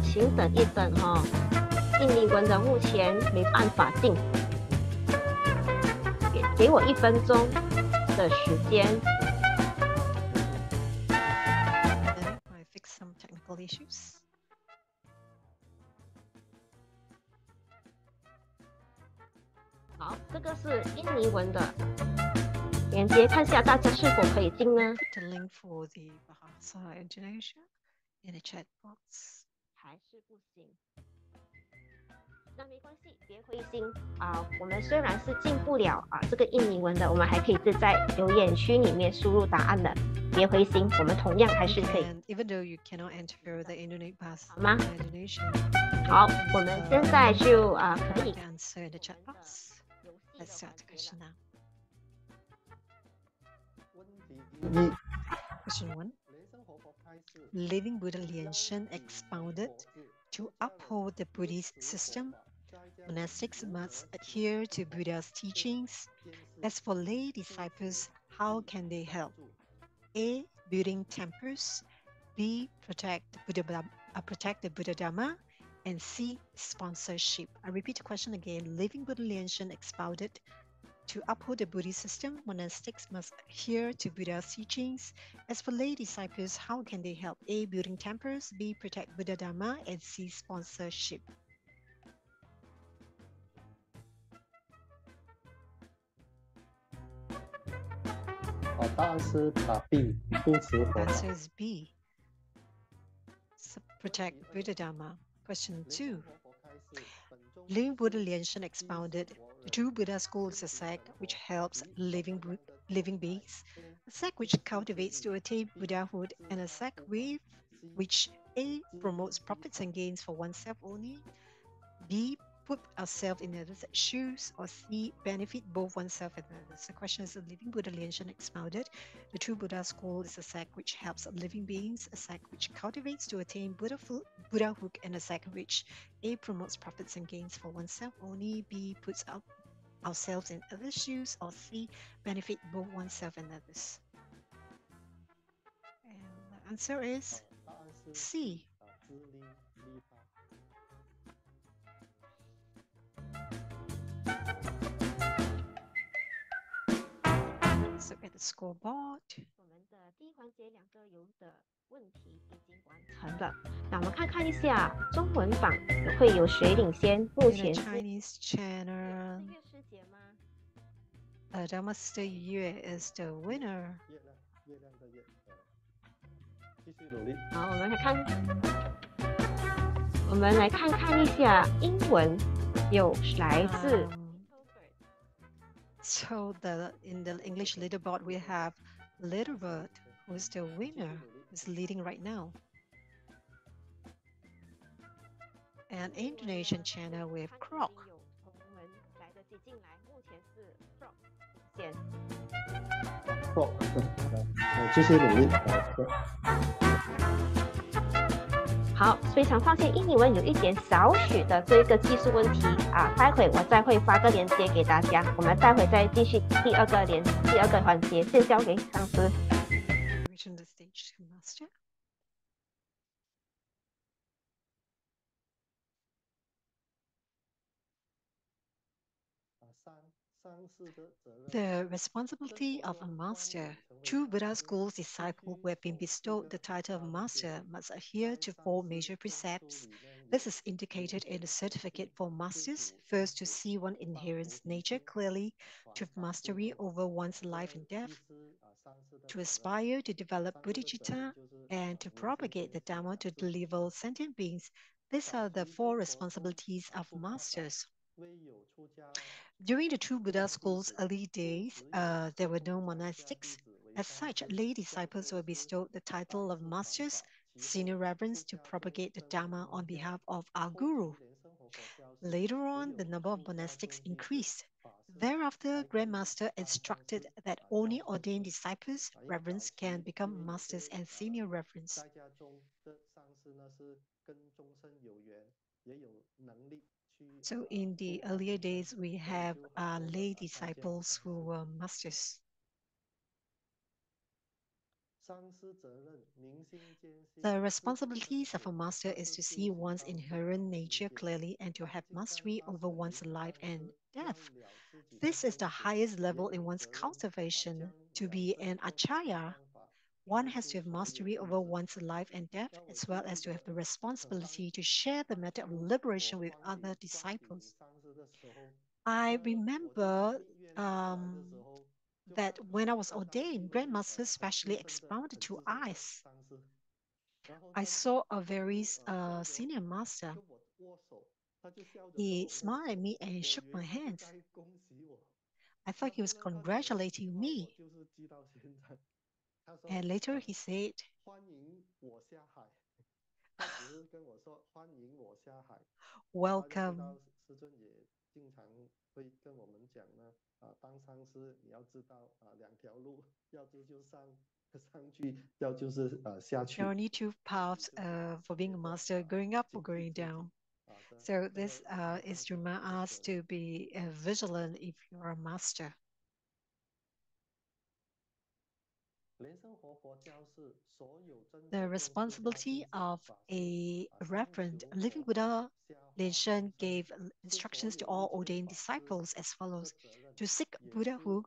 请等一等哈，印尼文的目前没办法进，给我1分钟的时间。I fix some technical issues. 好，这个是印尼文的连接，看一下大家是否可以进呢？ Put the link for the Bahasa Indonesia in the chat box. 还是不行？那没关系，别灰心我们虽然是进不了这个印尼文的，我们还可以是在留言区里面输入答案的，别灰心，我们同样还是可以。 And even though you cannot enter the Indonesian 好吗？ Indonesian, 好，我们现在就可以 answer in the chat box. Let's start the question now. 问题1 Question 1. Living Buddha Lianshan expounded to uphold the Buddhist system, monastics must adhere to Buddha's teachings. As for lay disciples, how can they help? A. Building temples. B. Protect the Buddha Dhamma. And C. Sponsorship. I repeat the question again. Living Buddha Lianshan expounded to uphold the Buddhist system, monastics must adhere to Buddha's teachings. As for lay disciples, how can they help? A. Building temples. B. Protect Buddha Dhamma. And C. Sponsorship. 答案是B，护持佛法。Answer is B. Protect Buddha Dharma. Question 2. Living Buddha Lianshan expounded, the true Buddha school is a sect which helps living beings, a sect which cultivates to attain Buddhahood, and a sect which A. promotes profits and gains for oneself only, B. put ourselves in others' shoes, or C. benefit both oneself and others. The question is, the Living Buddha Lianshan expounded, the true Buddha school is a sect which helps living beings, a sect which cultivates to attain Buddhahood, and a sect which A. promotes profits and gains for oneself only, B. puts ourselves in others' shoes, or C. benefit both oneself and others. And the answer is 答案是 C. 自利利他。Let's look at the scoreboard. 我们的第一环节2个游的问题已经完成了。那我们看一下中文榜会有谁领先？目 In the 前是 Chinese channel, 月师姐吗？ Dhammaster Yue is the winner. 月亮的月，继续努力。好，我们来看一下英文，有来自 So in the English leaderboard we have Little Bird, who is the winner, who's leading right now. And Indonesian channel we have Croc. 有同门来得及进来，目前是 Croc 先。继续努力。好，非常抱歉，印尼文有一点少许的这个技术问题啊，待会我再会发个链接给大家，我们待会再继续第二个环节，先交给上司。Return the stage to Master. 上师的责任。 The responsibility of a master. True Buddha school's disciple who have been bestowed the title of master must adhere to 4 major precepts. This is indicated in the certificate for masters. First, to see one's inherent nature clearly, to have mastery over one's life and death, to aspire to develop bodhicitta, and to propagate the Dhamma to deliver sentient beings. These are the 4 responsibilities of masters. During the True Buddha school's early days, there were no monastics. As such, lay disciples were bestowed the title of masters, senior reverends, to propagate the Dhamma on behalf of our guru. Later on, the number of monastics increased. Thereafter, Grandmaster instructed that only ordained disciples, reverends, can become masters and senior reverends. So in the earlier days, we have lay disciples who were masters. The responsibilities of a master is to see one's inherent nature clearly and to have mastery over one's life and death. This is the highest level in one's cultivation. To be an acharya, one has to have mastery over one's life and death, as well as to have the responsibility to share the method of liberation with other disciples. I remember that when I was ordained, Grandmaster specially expounded to us. I saw a very senior master. He smiled at me and shook my hands. I thought he was congratulating me. And later he said, welcome. 会跟我们讲呢，当上师你要知道2条路，要不就上去，要就是下去。There are only 2 paths for being a master, going up or going down. So this is to remind us to be vigilant if you are a master. The responsibility of a reverend, living Buddha Lianshan gave instructions to all ordained disciples as follows: to seek Buddhahood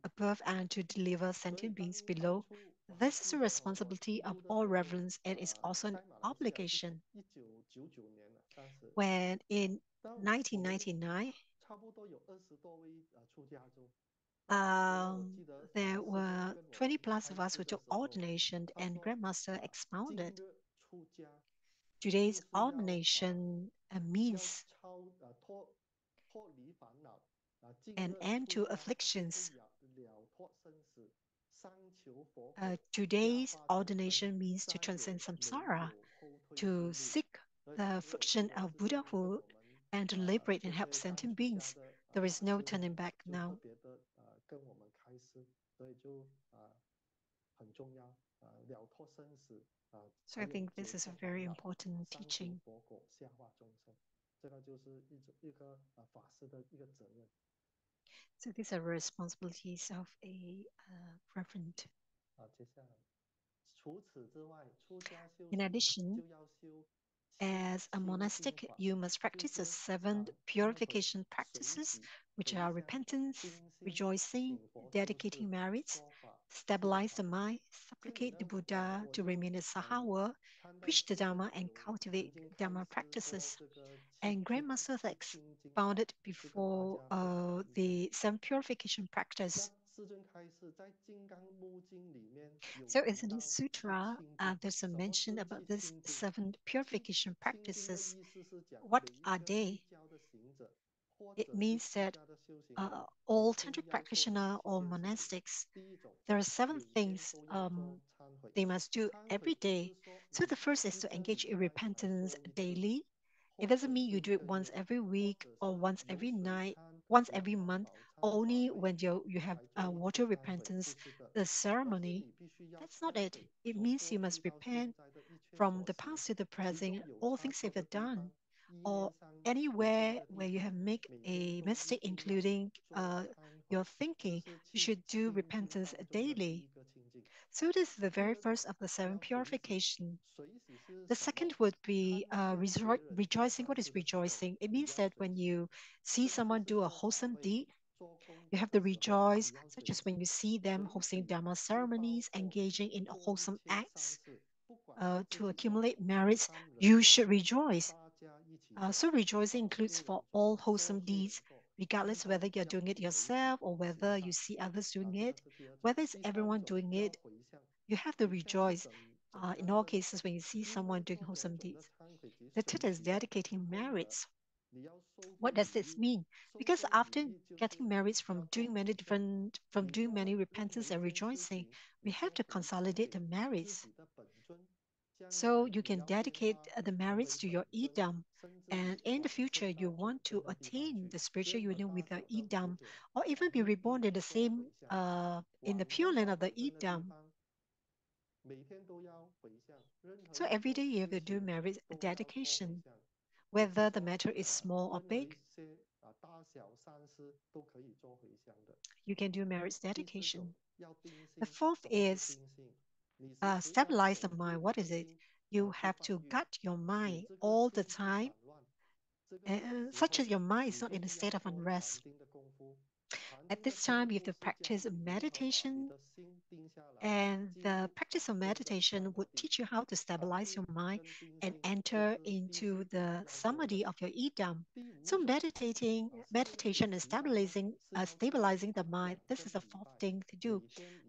above and to deliver sentient beings below. This is a responsibility of all reverends and is also an obligation. When in 1999, there were 20 plus of us who took ordination, and Grandmaster expounded. Today's ordination means an end to afflictions. Today's ordination means to transcend samsara, to seek the fruition of Buddhahood, and to liberate and help sentient beings. There is no turning back now. So I think this is a very important teaching. So these are responsibilities of a reverend. In addition, as a monastic, you must practice the 7 purification practices, which are repentance, rejoicing, dedicating merits, stabilize the mind, supplicate the Buddha to remain a Sahawa, preach the Dharma, and cultivate Dharma practices. And Grandmaster expounded before the 7 purification practice. So in the sutra, there's a mention about this 7 purification practices. What are they? It means that all tantric practitioner or monastics, there are 7 things they must do every day. So the first is to engage in repentance daily. It doesn't mean you do it once every week or once every night, once every month, only when you have water repentance, the ceremony. That's not it. It means you must repent from the past to the present, all things you have done, or anywhere where you have made a mistake, including your thinking, you should do repentance daily. So this is the very first of the 7 purification. The second would be rejoicing. What is rejoicing? It means that when you see someone do a wholesome deed, you have to rejoice, such as when you see them hosting Dharma ceremonies, engaging in wholesome acts to accumulate merits, you should rejoice. So rejoicing includes for all wholesome deeds, regardless whether you're doing it yourself or whether you see others doing it, whether it's everyone doing it, you have to rejoice. In all cases, when you see someone doing wholesome deeds. The third is dedicating merits. What does this mean? Because after getting merits from doing many repentance and rejoicing, we have to consolidate the merits. So you can dedicate the merits to your idam, and in the future you want to attain the spiritual union with the idam, or even be reborn in the same in the pure land of the idam. So every day you have to do merit dedication, whether the matter is small or big. You can do merits dedication. The fourth is stabilize the mind. What is it? You have to guard your mind all the time, such as your mind is not in a state of unrest. At this time, you have to practice meditation, and the practice of meditation would teach you how to stabilize your mind and enter into the samadhi of your idam. So meditation and stabilizing the mind, this is the fourth thing to do.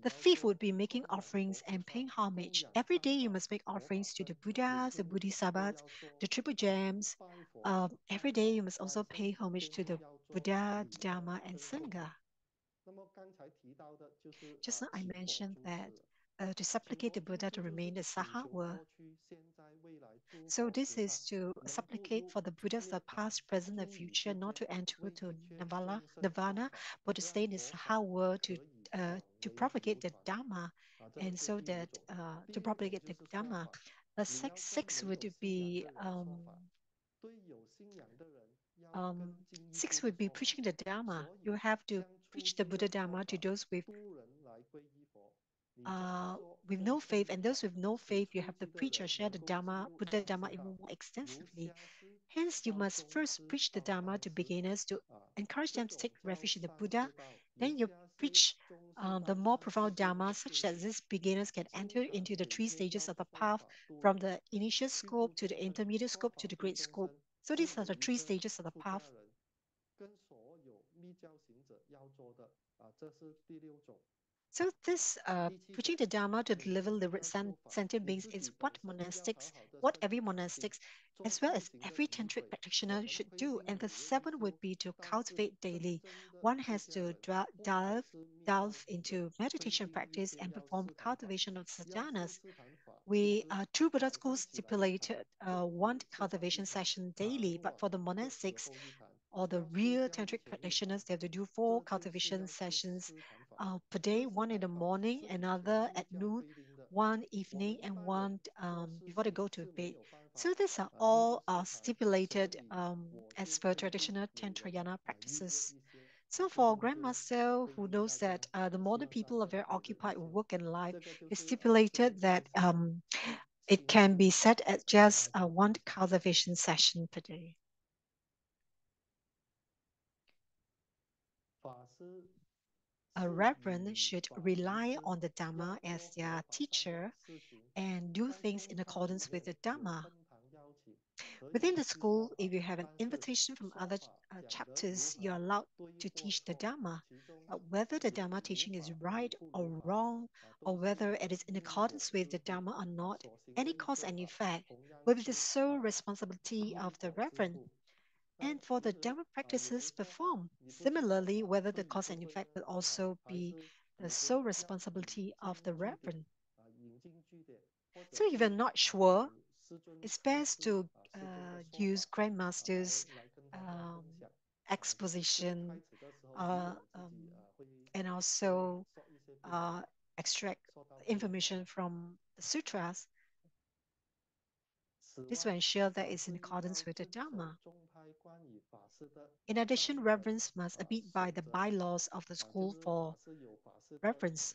The fifth would be making offerings and paying homage. Every day you must make offerings to the Buddhas, the Bodhisattvas, the triple gems. Every day you must also pay homage to the Buddha, the Dharma, and Sangha. Just now I mentioned that to supplicate the Buddha to remain a Sahawa. So this is to supplicate for the Buddhas, the past, present, and future, not to enter to nirvana, but to stay in the Sahawa to propagate the Dhamma, and so that to propagate the Dhamma. The six would be six would be preaching the Dharma. You have to preach the Buddha Dharma to those with no faith, and those with no faith, you have to preach or share the Dharma, Buddha Dharma, even more extensively. Hence, you must first preach the Dharma to beginners to encourage them to take refuge in the Buddha. Then you preach the more profound Dharma, such that these beginners can enter into the 3 stages of the path, from the initial scope to the intermediate scope to the great scope. So these are the 3 stages of the path. So this preaching the Dharma to deliver liberate sentient beings is what every monastics, as well as every tantric practitioner should do. And the seventh would be to cultivate daily. One has to delve into meditation practice and perform cultivation of sadhanas. True Buddha schools stipulated one cultivation session daily, but for the monastics, or the real tantric practitioners, they have to do 4 cultivation sessions per day, one in the morning, another at noon, one evening, and one before they go to bed. So these are all stipulated as per traditional Tantrayana practices. So for Grandmaster who knows that the modern people are very occupied with work and life, it's stipulated that it can be set at just one cultivation session per day. A reverend should rely on the Dhamma as their teacher and do things in accordance with the Dhamma. Within the school, if you have an invitation from other chapters, you're allowed to teach the Dhamma. But whether the Dhamma teaching is right or wrong, or whether it is in accordance with the Dhamma or not, any cause and effect will be the sole responsibility of the reverend. And for the Dhamma practices performed, similarly, whether the cause and effect will also be the sole responsibility of the reverend. So if you're not sure, it's best to use Grandmaster's exposition and also extract information from the sutras. This will ensure that it's in accordance with the Dhamma. In addition, reverends must abide by the bylaws of the school for reverence.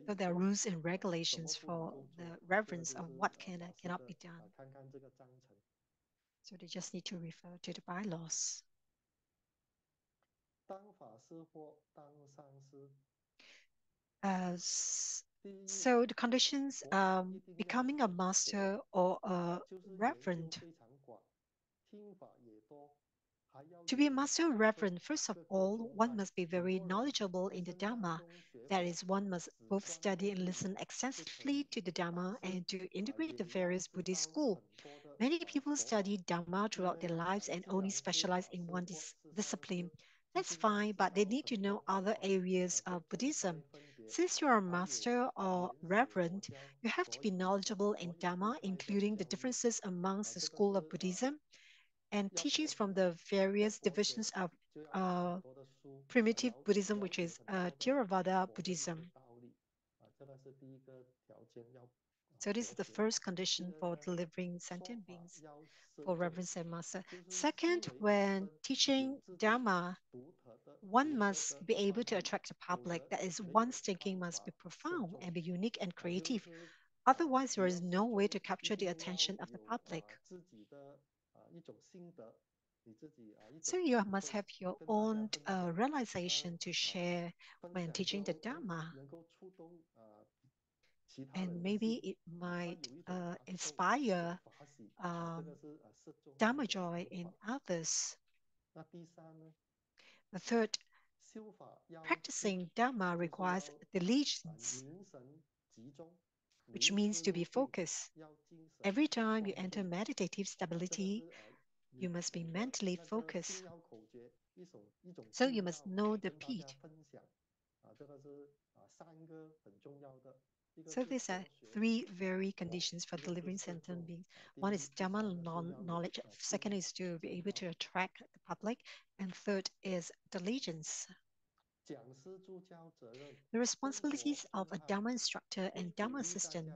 So there are rules and regulations for the reverence of what can and cannot be done. So they just need to refer to the bylaws. So the conditions, becoming a master or a reverend. To be a master or reverend, first of all, one must be very knowledgeable in the Dhamma. That is, one must both study and listen extensively to the Dhamma and to integrate the various Buddhist schools. Many people study Dhamma throughout their lives and only specialize in one discipline. That's fine, but they need to know other areas of Buddhism. Since you're a master or reverend, you have to be knowledgeable in Dhamma, including the differences amongst the school of Buddhism and teachings from the various divisions of primitive Buddhism, which is Theravada Buddhism. So this is the first condition for delivering sentient beings for reverence and master. Second, when teaching Dharma, one must be able to attract the public. That is, one's thinking must be profound and be unique and creative. Otherwise, there is no way to capture the attention of the public. So you must have your own realization to share when teaching the Dharma. And maybe it might inspire Dharma joy in others. The third, practicing Dharma requires diligence, which means to be focused. Every time you enter meditative stability, you must be mentally focused. So you must know the peat. So these are 3 very conditions for delivering sentient beings. One is Dhamma knowledge. Second is to be able to attract the public. And third is diligence. The responsibilities of a Dhamma instructor and Dhamma assistant.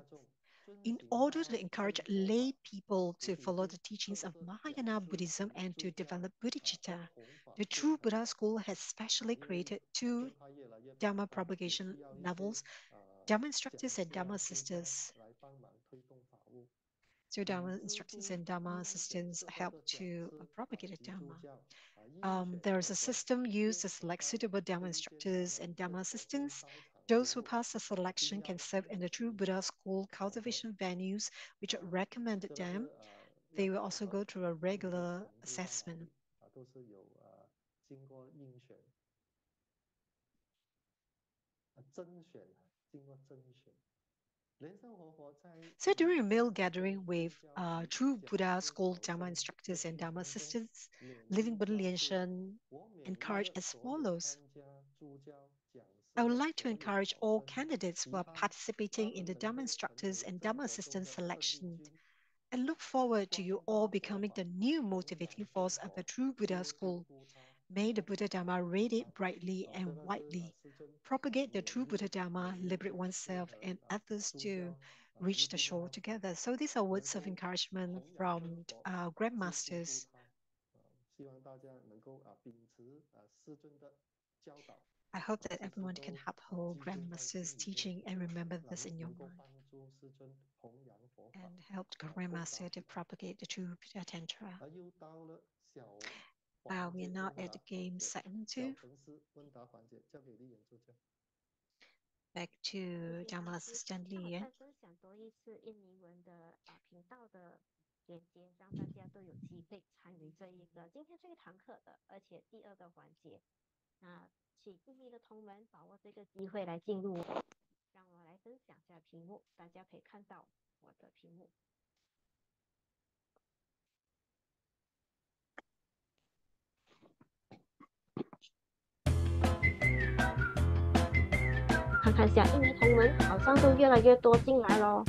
In order to encourage lay people to follow the teachings of Mahayana Buddhism and to develop bodhicitta, the True Buddha School has specially created 2 Dhamma propagation levels, Dhamma instructors and Dhamma assistants. So Dhamma instructors and Dhamma assistants help to propagate the Dhamma. There is a system used to select suitable Dhamma instructors and Dhamma assistants. Those who pass the selection can serve in the True Buddha School cultivation venues, which recommended them. They will also go through a regular assessment. 都是有经过应选甄选，经过甄选。 So during a meal gathering with true Buddha school Dharma instructors and Dharma assistants, Living Buddha Lianshen encouraged as follows. I would like to encourage all candidates who are participating in the Dharma instructors and Dharma assistants selection and look forward to you all becoming the new motivating force of the true Buddha school. May the Buddha Dharma radiate brightly and widely. Propagate the true Buddha Dharma, liberate oneself and others to reach the shore together. So these are words of encouragement from grandmasters. I hope that everyone can uphold grandmasters' teaching and remember this in your mind. And help grandmaster to propagate the true Buddha Tantra. We are now at the game segment 2. Back to Dharma assistant Li Yan. 分享多一次印尼文的频道的连接，让大家都有机会参与今天这一堂课的，而且第二个环节。那请印尼的同门把握这个机会来进入，让我来分享一下屏幕，大家可以看到我的屏幕。看下印尼同门好像都越来越多进来咯，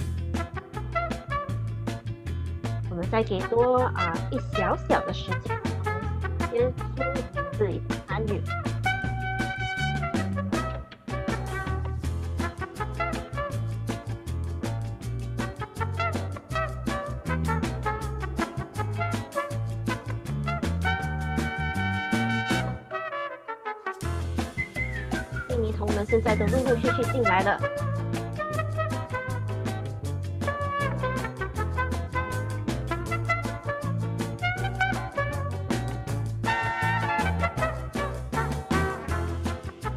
我们再给多一小小的时间，先听名字以参与。印尼同门现在都陆陆续续进来了。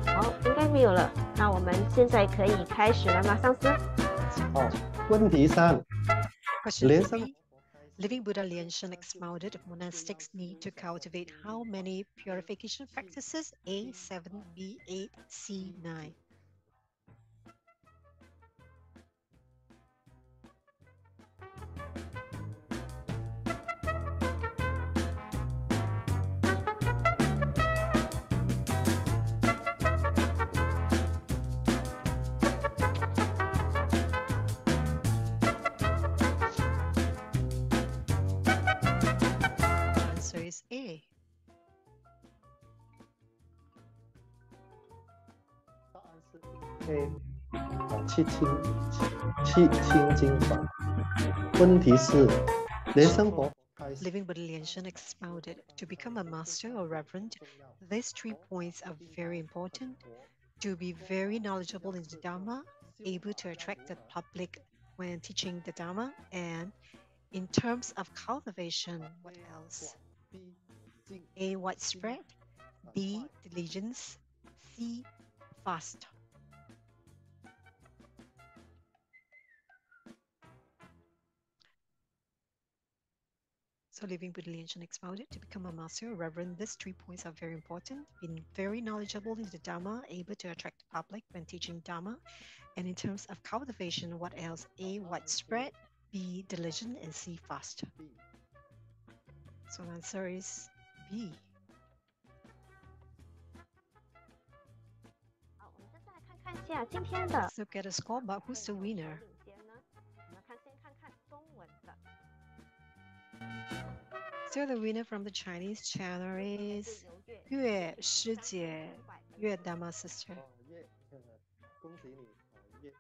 好，应该没有了。那我们现在可以开始了吗，上司？问题3， Question 3. Living Buddha Lianshen expounded monastics need to cultivate how many purification practices? A7, B8, C9. Answer is A. 答案是 A， 七清经法。问题是，莲生活开始 Living Buddha Lianshen expounded to become a master or reverend. These 3 points are very important. To be very knowledgeable in the Dharma, able to attract the public when teaching the Dharma, and in terms of cultivation, what else? A, widespread, B, diligence, C, fast. So Living Buddha Lianshen expounded to become a master or reverend. These 3 points are very important. Being very knowledgeable in the Dharma, able to attract the public when teaching Dharma. And in terms of cultivation, what else? A, widespread, B, diligent, and C, fast. So the answer is B. 好，我们现在来看一下今天的 Let's look at the scoreboard. Who's the winner? 领先呢？我们先看看中文的。 So the winner from the Chinese channel is Yue Shijie, Yue Dharma sister. 恭喜你叶。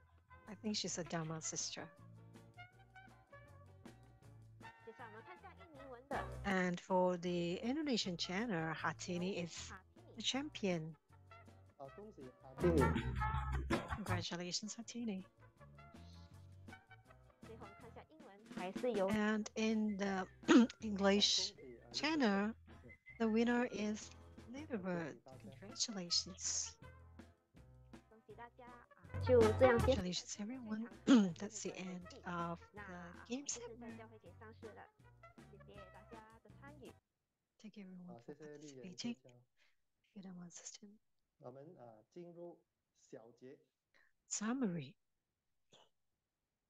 I think she's a Dharma sister. 接下来我们看一下印尼文的 And for the Indonesian channel, Hatini is 卡 the 蒂。 champion. 恭喜丁你。 Congratulations, Hatini. 最后我们看一下英文，还是由 And in the English channel, the winner is Ladybird. Congratulations. 恭喜大家就这样结束。 Congratulations, everyone. That's the end of 那 the game 现在 segment. 交回给上市了，谢谢大家的参与。Thank you everyone for 谢谢丽妍 participating. 助教。 Thank you, Dharma Assistant. 我们进入小节， Summary.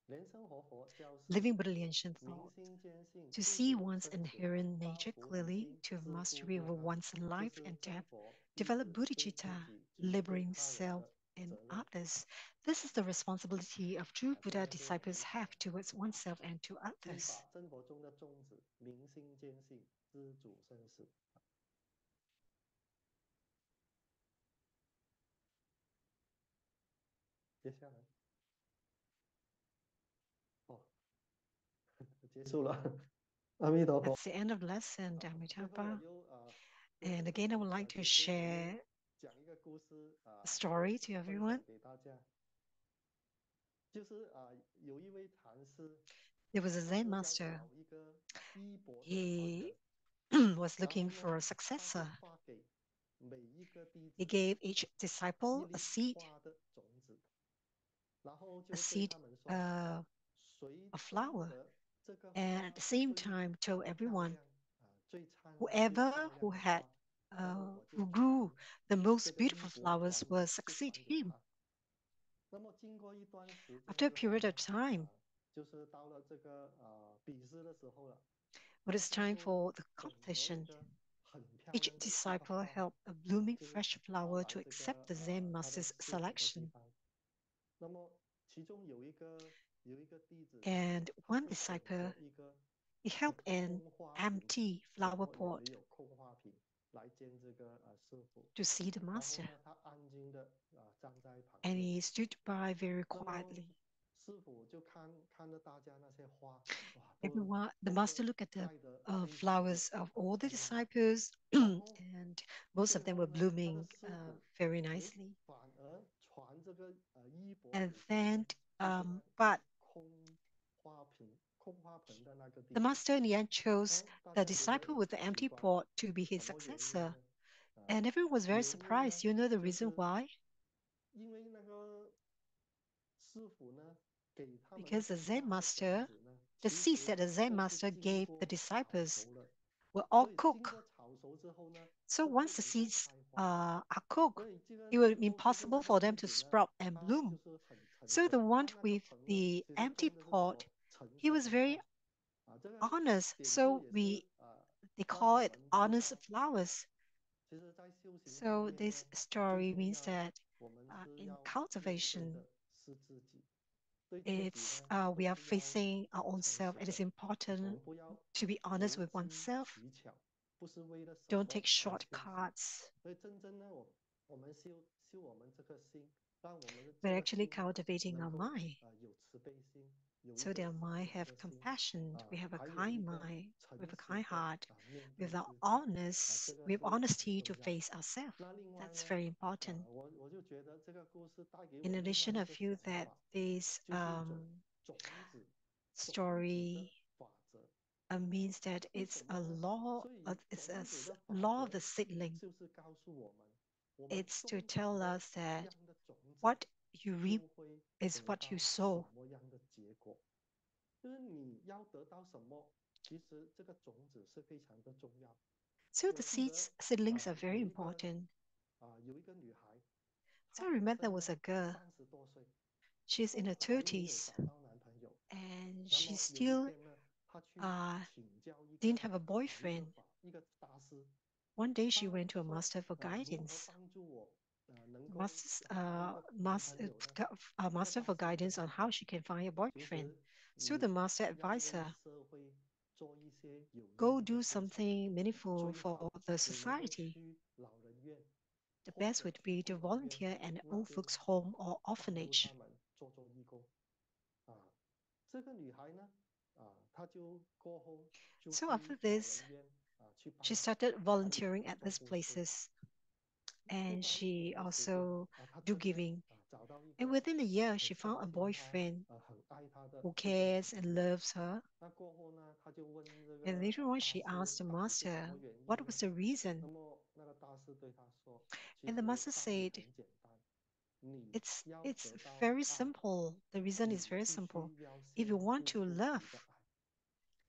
人生活佛教是 Living brilliant 明 thought. 心见性， To 自 see 主 one's 圣解， inherent 发 nature 菩提 clearly, 心， to have 自度 mastery 众 over 生， one's 这 life 是 and 真 death, 佛弟 develop 子对自 bodhicitta, 己及对 liberating 他人 self 的 and 责任。 others. This is the responsibility of true 这 Buddha 个是 disciples have towards oneself and to 依 others. 法真佛中的宗旨，明心见性，知主生死。接下来，哦，结束了，阿弥陀佛。 That's the end of the lesson, 最后 Dhammitapa. 我又分 And 享 again, I 我 would like to 结束，我又 share 讲一个故事 a story to 分 everyone. 享给大家。就是有一位禅师， There was a 他 Zen 是要 master. 找一个衣钵的传 He 人， was 然 looking 后 for a 呢，他就 successor. 发给每一个弟 He 子 gave each 一 disciple a 粒 seed, 花的种子，然后 a 就对 seed 他们说， 谁 of 种 flower, 的这个 and 花 at the same 最 time told 漂 everyone, 亮，最灿烂、最 whoever 漂 who 亮的 had 花，那么我就 who grew 传 the 这 most 个衣 beautiful 钵 flowers 传 will 就 succeed 传给 him. 他。那么经过一段时间 After a 之后 period 呢， of time, 就是到了这个笔试的时候了， when 大 it's 家 time 都 for the 选了一 competition, 个很漂 each 亮的一个 disciple 花， helped a blooming 就是 fresh 抛 flower 来 to 这 accept 个 the Zen 他的 master's 试phẩm的地 selection. 方。那么其中有一个弟子， And 他 one 是选 disciple, 择一个 he held an 空花瓶， empty 什 flower 么也 pot 没有，空花瓶来见这个师傅。 to see the 然后 master, 呢，他安静的站在旁 and 边。 he stood by very 那么 quietly. 师傅就看着大家那些花，哇，都 Everyone, the 都 master 是 looked at the 开得非常的 flowers of all the 很美。 disciples, 然后 and most 最 of them 后 were 呢，他的 blooming 师傅 very 诶 nicely. 反而传这个衣钵 And 给谁呢？ then, 就是那 but 空花盆的那个弟 the 子。 master in the end chose 大 the 家觉得 disciple with the 奇 empty 怪， pot to be his 什么原因 successor. 呢？ And everyone was very 原因 surprised. 呢 You know the 就 reason 是 why? 因为那个师傅呢，给他们那 Because 些 the Zen 花的种 master, 子呢， the 其 seeds 实 that the Zen 都是 master 经 gave 过 the 炒 disciples 熟了。 were 所 all 以经过 cooked. 炒熟之后呢， So 就 once 不 the 能够 seeds 开花。 are cooked, 所以这个 it will be 最后就是 impossible 那个 for them 弟 to 子呢， sprout and 他 bloom. 就是很诚 So 恳， the one 他那个 with 盆呢， the 其实 empty 种的是什 pot, 么？橙 he 色 was 的 very 花。这个 honest. 典 So 故也 we 是 they 让 call 我 it 们知 honest 道， flowers. 其实在修行上 So 面 this 呢，最 story 重 means 要 that 我们是 in 要面对 cultivation, 的是自己，对自己 it's 呢， we 就 are 是要 facing our own 诚 self. 实 It is 的，我 important 们不要 to be honest 投 with 机 oneself. 取巧，不是为了什 Don't 么 take 而修行。 shortcuts, 所以真正呢，我们修我们这颗心，让我们的 but 这个 actually 心呢， cultivating 能 our 够 mind. 有慈悲心，有一 So 个 that our 善 mind 良 have 的心， compassion, we have a 还有 kind 一个 mind, 诚 with a 实 kind 的 heart, 面对 with our 自己， honest, 这个 with 是很 honesty 重 to 要。 face ourselves. 那另外 That's 呢， very important. 我就觉得这个故事带给 In 我另 addition, 外 I 一个 feel 想 that 法， this 就是一种种子的 story 法则。 means that 为 it's 什 a 么呢？ law, 所以 it's a 种子的法 law of 则 the seedling. 就是告诉我们，我们 It's to 种 tell 什 us 么 that 样的种子， what you 就 reap 会 is 得 what you 到 sow. 什么样的结果。就是你要得到什么，其实这个种子是非常的重要。 So 我 the 记得 seedlings are very 有一个 important. 有一个女孩， So 她 I 本 remember there 身 was 呢 a girl. 30多岁， She's in 后 her 还没有 30s 找到男朋友。 and 那 she 么有一 still 天呢，她去 请教一 didn't 个 have a boyfriend. 一个大师， One day 他 she went to a 说 master for 如何 guidance. 帮助我能够 Master's, 找到一个男朋友呢？ master for 大师 guidance 跟 on 她 how 讲， she can find a 其 boyfriend. 实 So the 你 master 要 advised 为 her, 社会做一些有 go 意义 do 的事情， something meaningful 最 for 好 the 你能够 society. 去老人院， The 或 best 者 would 去 be 孤 to 儿院 volunteer at an 那 old 边 folks home or 帮助 orphanage. 他们做义工。这个女孩呢，她就过后就 So 去 after 老 this, 人院去帮 she started 他们 volunteering at 做 these 护士。 places 不 and 到一 she 年的时间， also 她 do 真的 giving. 找到一 And 个 within a year, 很 she found a 关心她、 boyfriend 很爱她的 who 一个男 cares 朋 and 友。 loves her. 那过后呢，她就问这 And 个 later on, 大 she 师 asked the 到底是什 master, 么原 what 因 was 呢？ the reason? 那么那个大师对她说，其 And the 实 master 道理 said, 很简单，你 it's 要 it's 得到 very 爱， simple. The reason 你 is very 必 simple. 须要 If you 先 want 付 to 出 love, 你的爱。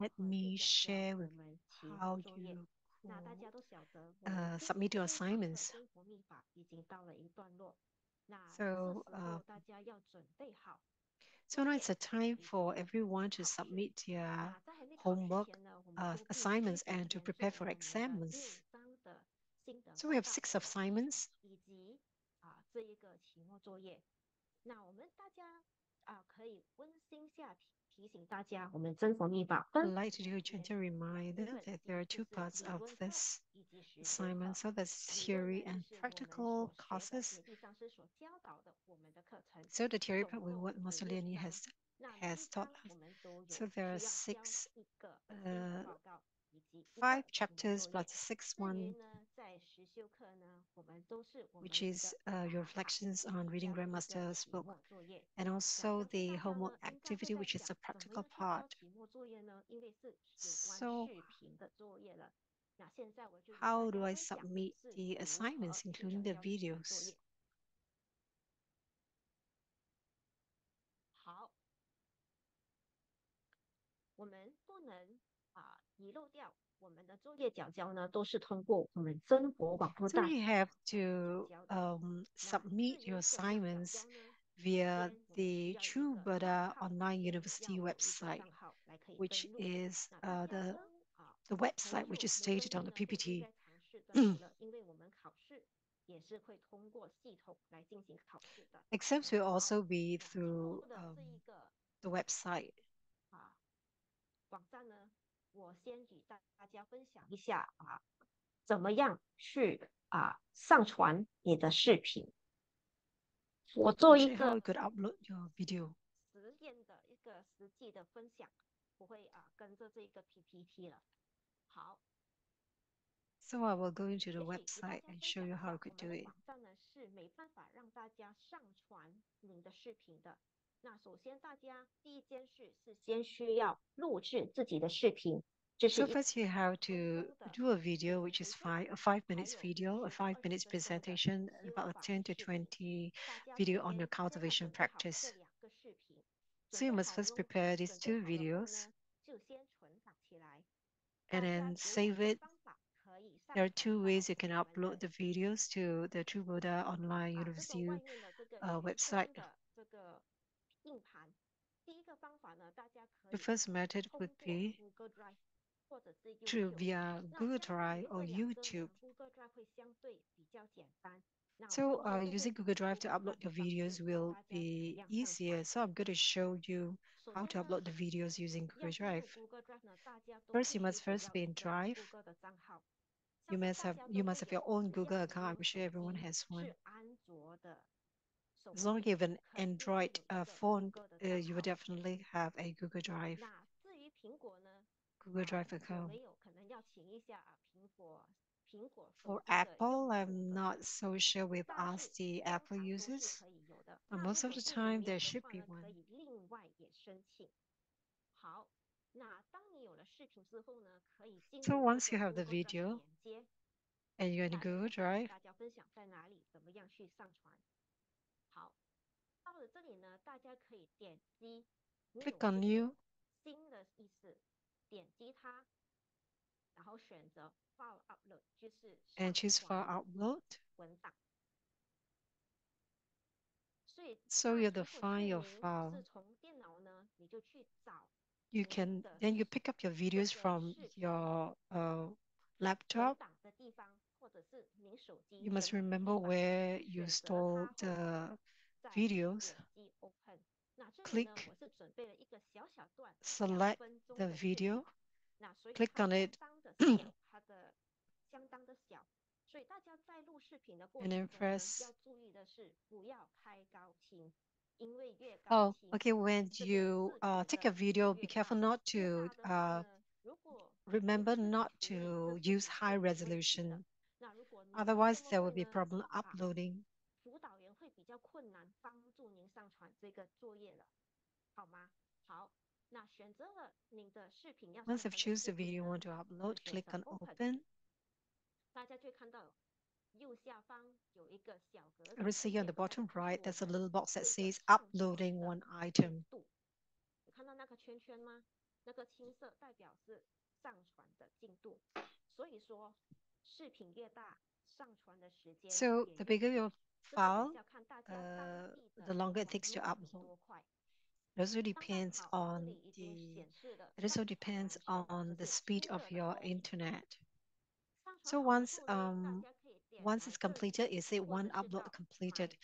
Let me share with how you submit your assignments. So now it's a time for everyone to submit their homework assignments and to prepare for exams. So we have 6 assignments. 这一个期末作业。那我们大家可以温馨下提醒大家，我们真佛密法 I'd 分 like to do a gentle reminder that there are two parts of this assignment. So there's theory and practical classes. So the theory part, what Master Lian has taught us. So there are five chapters plus the sixth one, which is your reflections on reading Grandmaster's book, and also the homework activity, which is the practical part. So how do I submit the assignments, including the videos? 好，我们不能遗漏掉我们的作业缴交呢，都是通过我们真佛网络 So 大 you have to submit your assignments via the True Buddha Online University website, which is the website which is stated on the PPT. 因为我们考试也是会通过系统来进行考试的。 Exams will also be through the website. 网站呢，我先与大家分享一下怎么样去上传你的视频。我做一 How 个 you could upload your video. 实验的一个实际的分享，不会跟着这个 PPT 了。好。 So I will go into the website and show you how you could do it. 网站呢是没办法让大家上传您的视频的。那首先，大家第一件事是先需要录制自己的视频。So first you have to do a video, which is a 5 minutes video, a 5 minutes presentation, about 10 to 20 video on your cultivation practice. So you must first prepare these 2 videos and then save it. There are 2 ways you can upload the videos to the True Buddha Online University website. The first method would be via Google Drive or YouTube. So using Google Drive to upload your videos will be easier. So I'm going to show you how to upload the videos using Google Drive. First, you must be in Drive. You must have your own Google account. I'm sure everyone has one. As long as you have an Android phone, you will definitely have a Google Drive account. For Apple, I'm not so sure we've asked the Apple users, but most of the time there should be one. So once you have the video and you're in Google Drive, click on New and choose File Upload. So you define your file. You pick up your videos from your laptop. You must remember where you store the videos. Select the video, click on it, and then press. Oh, okay. When you take a video, be careful not to remember not to use high resolution. Otherwise, there will be a problem uploading. Once you've chosen the video you want to upload, click on Open. You will see on the bottom right, there's a little box that says Uploading one item. So the bigger your file, the longer it takes to upload. It also depends on the speed of your internet. So once Once it's completed, it say one upload completed.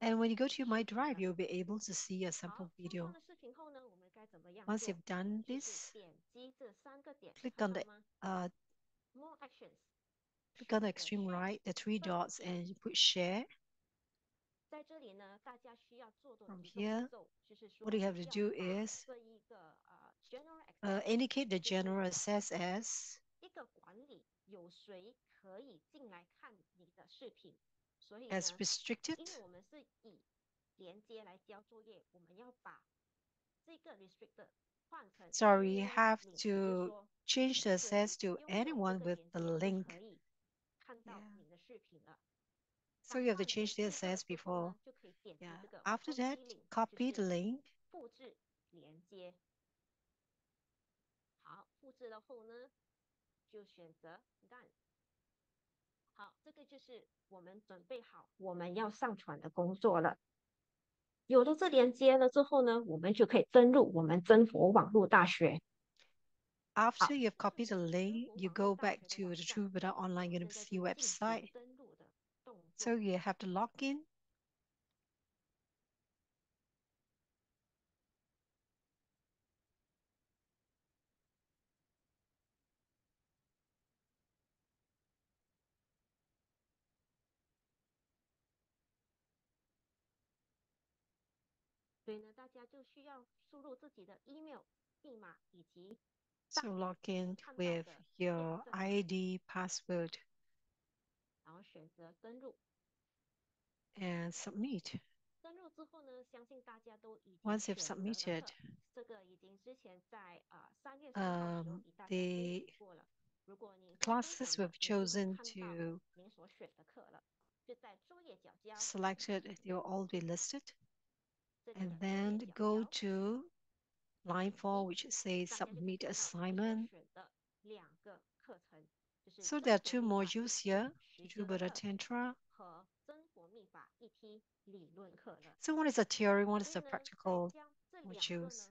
And when you go to your My Drive, you'll be able to see a sample video. Once you've done this, click on the extreme right, the three dots, and you put share. From here, what you have to do is indicate the general access as restricted. So you have to change the access to anyone with the link. Yeah. So you have to change the access before. Yeah. After that, copy the link. After you've copied the link, you go back to the True Buddha Online University website. So you have to log in. So log in with your ID, password, and submit. Once you've submitted, the classes we've chosen to selected, they will all be listed. And then go to line 4, which says submit assignment. So there are two modules here, True Buddha Tantra. So one is a theory, one is the practical modules.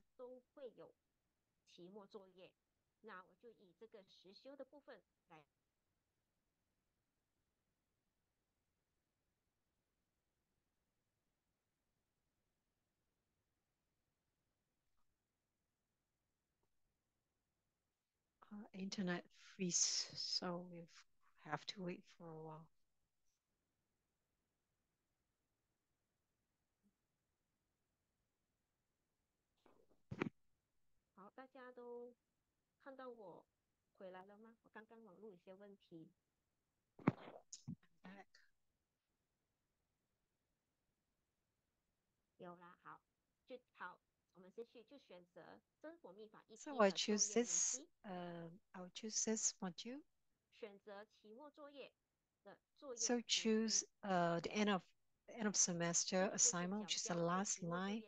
Internet freeze, so we have to wait for a while. So I choose this. I'll choose this module. So choose the end of semester assignment, which is the last line.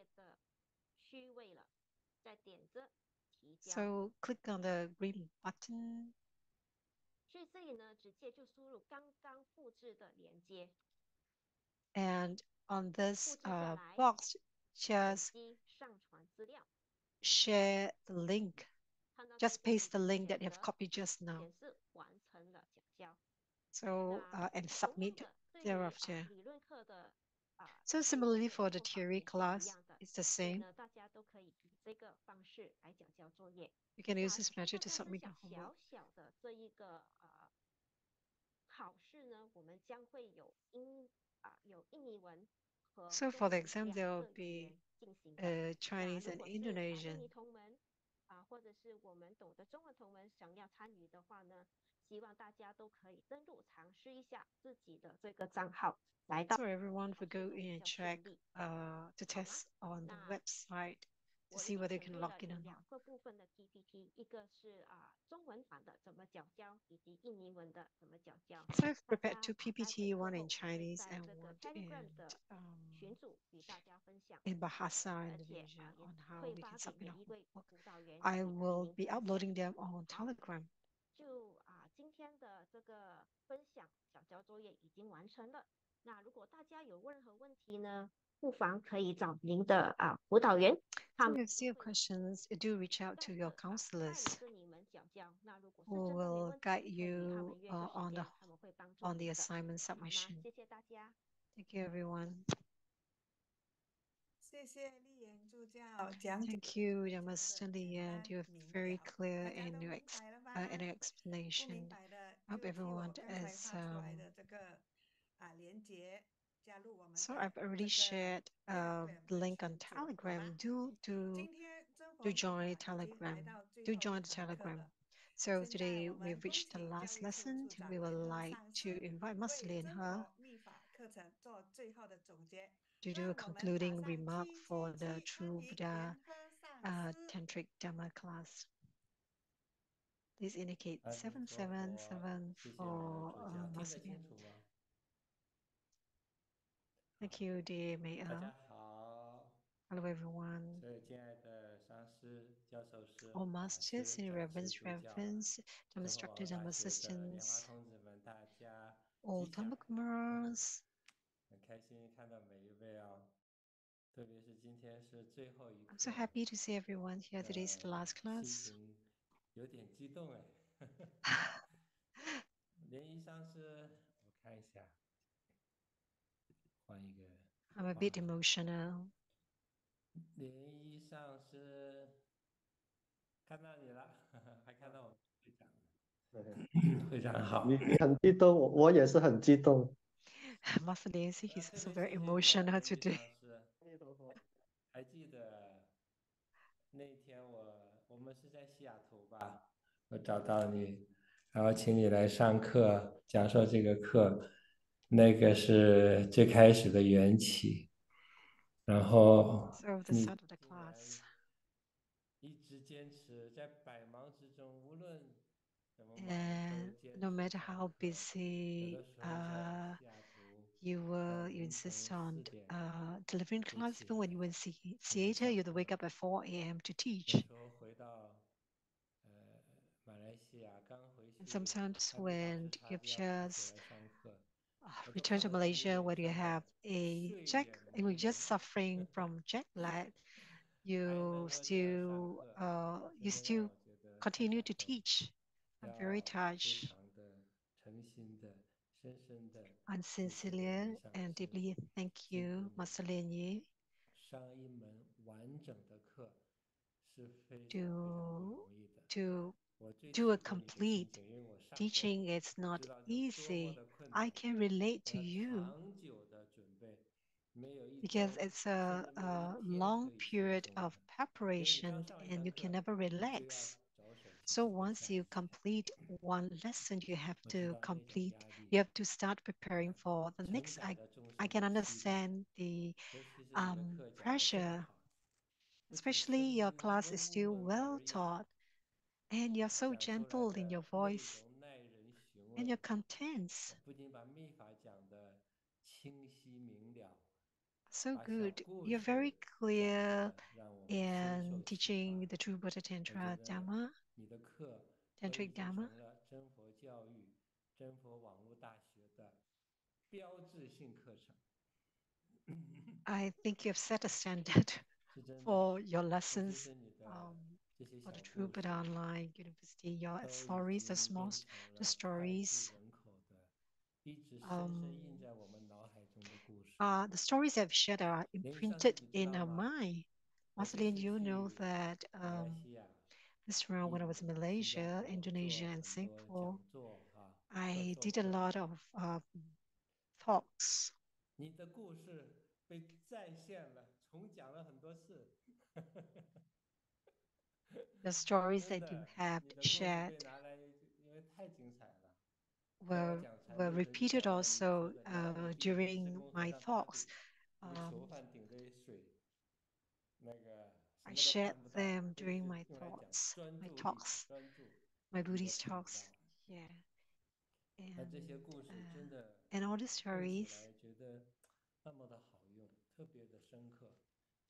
So click on the green button. And on this box, just share the link. Just paste the link that you have copied just now. So, and submit thereafter. So similarly for the theory class, it's the same. You can use this method to submit your homework. So for the exam, there will be Chinese and Indonesian. So everyone will go in and check to test on the website to see whether you can log in or not. So I've prepared 2 PPT, one in Chinese and one in Bahasa Indonesia on how we can submit our homework. I will be uploading them on Telegram. So if you have questions, do reach out to your counselors. who will guide you on the 好，assignment 那 submission. 谢谢大家。Thank you, everyone. 谢谢丽妍助教讲解 Thank you, 非常 Yamaster 的简 Lian. 单 You're 明 very 了， clear 大家 in 都 your 明白了吗？ in your 不 explanation. 明白的 Hope 就替我 everyone 刚才 is 发出来的这个连接加入我们 so 的 I've 这 already 个 shared Telegram the 的 link on 群组，好吗？ Telegram. Do 今天真佛密 join 法已经来 Telegram. 到最 Do 后一 join the 堂课 Telegram. 了。 So 现在 today 我 we've 们恭 reached the 请教 last 育处 lesson. 处长 We 跟 would 他 like 上 to 师 invite Master 为 Lian 真 He 佛密法课程做最后的总结。 to do 让 a 我们马 concluding 上 remark 齐 for 齐 the 齐欢 True 迎 Buddha 莲和上师。 Tantric Dhamma class. Please indicate 阿弥陀佛， 777谢谢美for 乐助教，听 Master 得 Lian. 清楚吗？ Thank you, dear May. 大家好， Hello, everyone. 所有敬爱的上师、教授师、 All 法 masters 师、 in 讲师、 reverence, 助教， reverence, 生 Dhamma 活网络 instructors, 大 Dhamma 学的莲花 assistants, 童子们，大家 all 吉祥！ Dhamma Kumaras. 很开心看到每一位啊，特别是今天是最后一 I'm so 课， happy to see everyone here. Today is the last 心 class. 情有点激动哎。莲一上师，我看一下，换一个 I'm a 画 bit 面。 emotional. 莲一上师，看到你了，还看到我们会长呢。会长好。你很激动，我也是很激动。 Master Lian, he's 特 also 别 very 谢谢你啊， emotional 莲一 today. 上师。还记得那天我们是在西雅图吧？我找到你，然后请你来上课，讲授这个课，那个是最开始的缘起。然后 So the 你 start of the 竟然 class. 一直坚持在百忙之中，无论怎么忙都 And 坚 no 持 matter 上 how 课。有 busy 的时候在西雅图， you 在 were, you 凌晨 insist 4 on 点 delivering 就 class. 起 Even 来 when you were in 请你 theater, 上 you'd wake 课。 up at 4 a.m. to 有 teach. 时候回到马来西亚，刚回 And 去 sometimes 还没倒 when 时差 you've 就要起 just 来上课，我都 returned 看 to 不到5 Malaysia, 点 where you 上 have 的， a 睡 jet, 眼 you were 朦 just 胧， suffering from jet lag, 还 you 能够这样上 still 课， you 真的让 still 我觉得太 continue 感 to 动， teach. I'm 要 very 非 touched 常的诚心的、深深的 and 谢谢莲 sincerely 一上 and 师， deeply thank 辛 you, 苦你 Master Lian Yi, 上一门完整的课是非常非常不 to 容易的。 to 我最 do a 体会你的心 complete 情，因为我上过， teaching. It's 我 not 知道有多么 easy. 的困 I 难， can relate 我 to 要 you 长久的准备，没有一 because 周， it's 甚 a 至没有一 a 天 long 可以轻 period 松 of 的，因为你刚 preparation 上一 and 堂 you can 课， never 你就要 relax. 着手去 So 准备 once 下 you 一堂。 complete one lesson, you have 我知 to 道那种 complete, 压力， you have to start preparing for the 承 next. 载着众 I 生 can 的期待， understand the 尤其是你的课讲得这么 pressure, 好，不仅声 especially your 音 class 温 is still 文 well 尔雅， taught and you're so 讲出来 gentle in your 的内 voice 容耐人寻 and your 味， contents 不仅把秘法讲得清晰明了， so 把小 good. 故 You're 事 very 讲 clear 得让我们深 in 受启 teaching 发。 the true Buddha 我觉 Tantra 得 Dhamma, 你的课都已 Tantric 经 Dhamma. 成了真佛教育、真佛网络大学的标志性课程， I think you've set a standard 是真的。 for your 尤其 lessons 是你的 这些 for 小 the True 故事， Buddha Online University. Your 都已 stories, the 经 small 变成 the 了脍炙 stories, 人口的，一直深深印 um, 在我们脑海中的故事。 the stories I've shared are 莲一上师， imprinted 你知 in 道 our 吗？ mind. 我 Master 这 Lian, 次 you know 去 that 马来西亚、 this round when I 印 was in 尼、新加 Malaysia, 坡 Indonesia, 做 and 很多 Singapore, 讲座啊，课 I 授 did a 课， lot of talks. 你的故事被再现了，重讲了很多次。 The stories 真 that you 的， have 你的故事 shared 被拿来，因为太精彩了。在我 were 讲禅 were 宗的 repeated 讲到你说 also 的两亩地10 during 公分 my 上打 talks. 底，一个囚犯顶着水，那个什 I 么都 shared 看不到， them 这就 during 是 my 用来讲 thoughts, 专 my 注力， talks, 专注， my 你都 Buddhist 看不 talks. 到。 Yeah, 那这些 and 故事真的 and all the 听起 stories. 来觉得那么的好用，特别的深刻。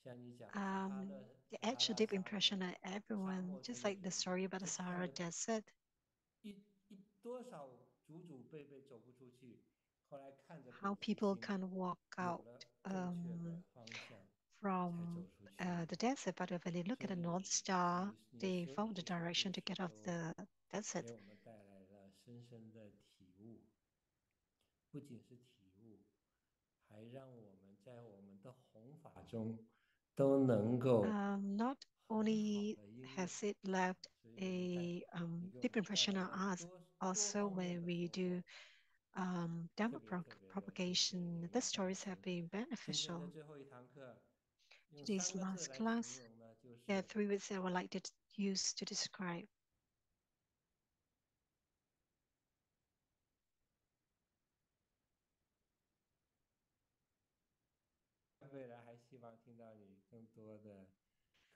像你讲撒哈 They 拉 etch a 沙 deep 漠， impression on 沙 everyone, 漠中 just 的 like the 人， story about the 这看 Sahara 了 Desert. 多少祖祖辈辈走不出去，后来看着 How 不死 people 心， can walk 有 out 了正确的方向。from the desert, but when they look at the North Star, they follow the direction to get off the desert. 给我们带来了深深的体悟，不仅是体悟，还让我们在我们的弘法中都能够 Not 很好 only 的应 has 用。 it left 所以我们 a 你给我们 deep 带 impression 来 on 了 us, 多 also 方面 when 的 we 收 do 获， Dhamma 特别的谢谢 propagation, 莲 the 上 stories 师。 have been 今天的 beneficial. 最后一堂课，用 Today's 3个字 last 来 class, 形容呢，就 there are 是 3 words that I would like to use to describe. 未来还希望听到你更多的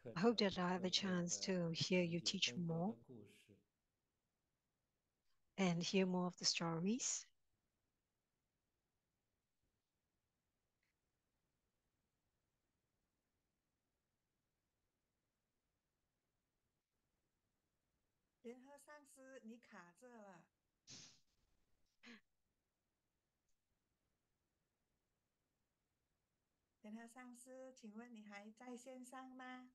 课 I 程， hope that I have 更 a 多 chance 的 to hear 讲 you 解， teach 更多 more 的故事。 and hear more of the stories. 联合上师，你卡着了。联合上师，请问你还在线上吗？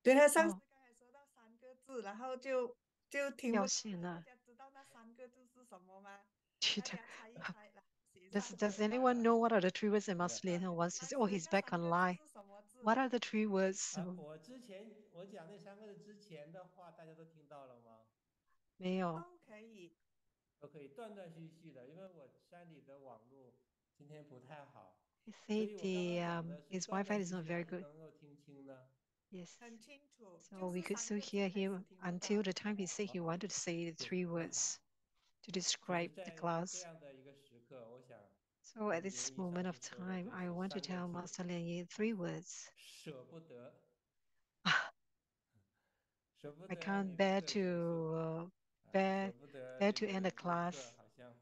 联合上师刚才说到3个字，然后就听不到了。大家知道那3个字是什么吗？大家猜一猜，来写上。Does anyone know what are the 3 words that Master Lin wants to say? Oh, he's back online. What are the 3 words? 我之前我讲那3个字之前的话，大家都听到了吗？没有。都可以。都可以断断续续的，因为我山里的网络今天不太好， He 所 said 以我刚刚讲的是 his 断 Wi-Fi 断 is 续 not 续 very 还是 good. 能够听清呢？ Yes. 很清楚。 So we could still hear him until the time he said he wanted to say the 3 words to describe the 在 class. 这样的一个时刻，我想 So at this moment of time, I want to tell Master Lian Yi 3 words. 舍不得， 舍不 I 得 can't 你的 bear 课结束， to bear 舍不得 bear 这 to 个 end the 这个 class. 课好像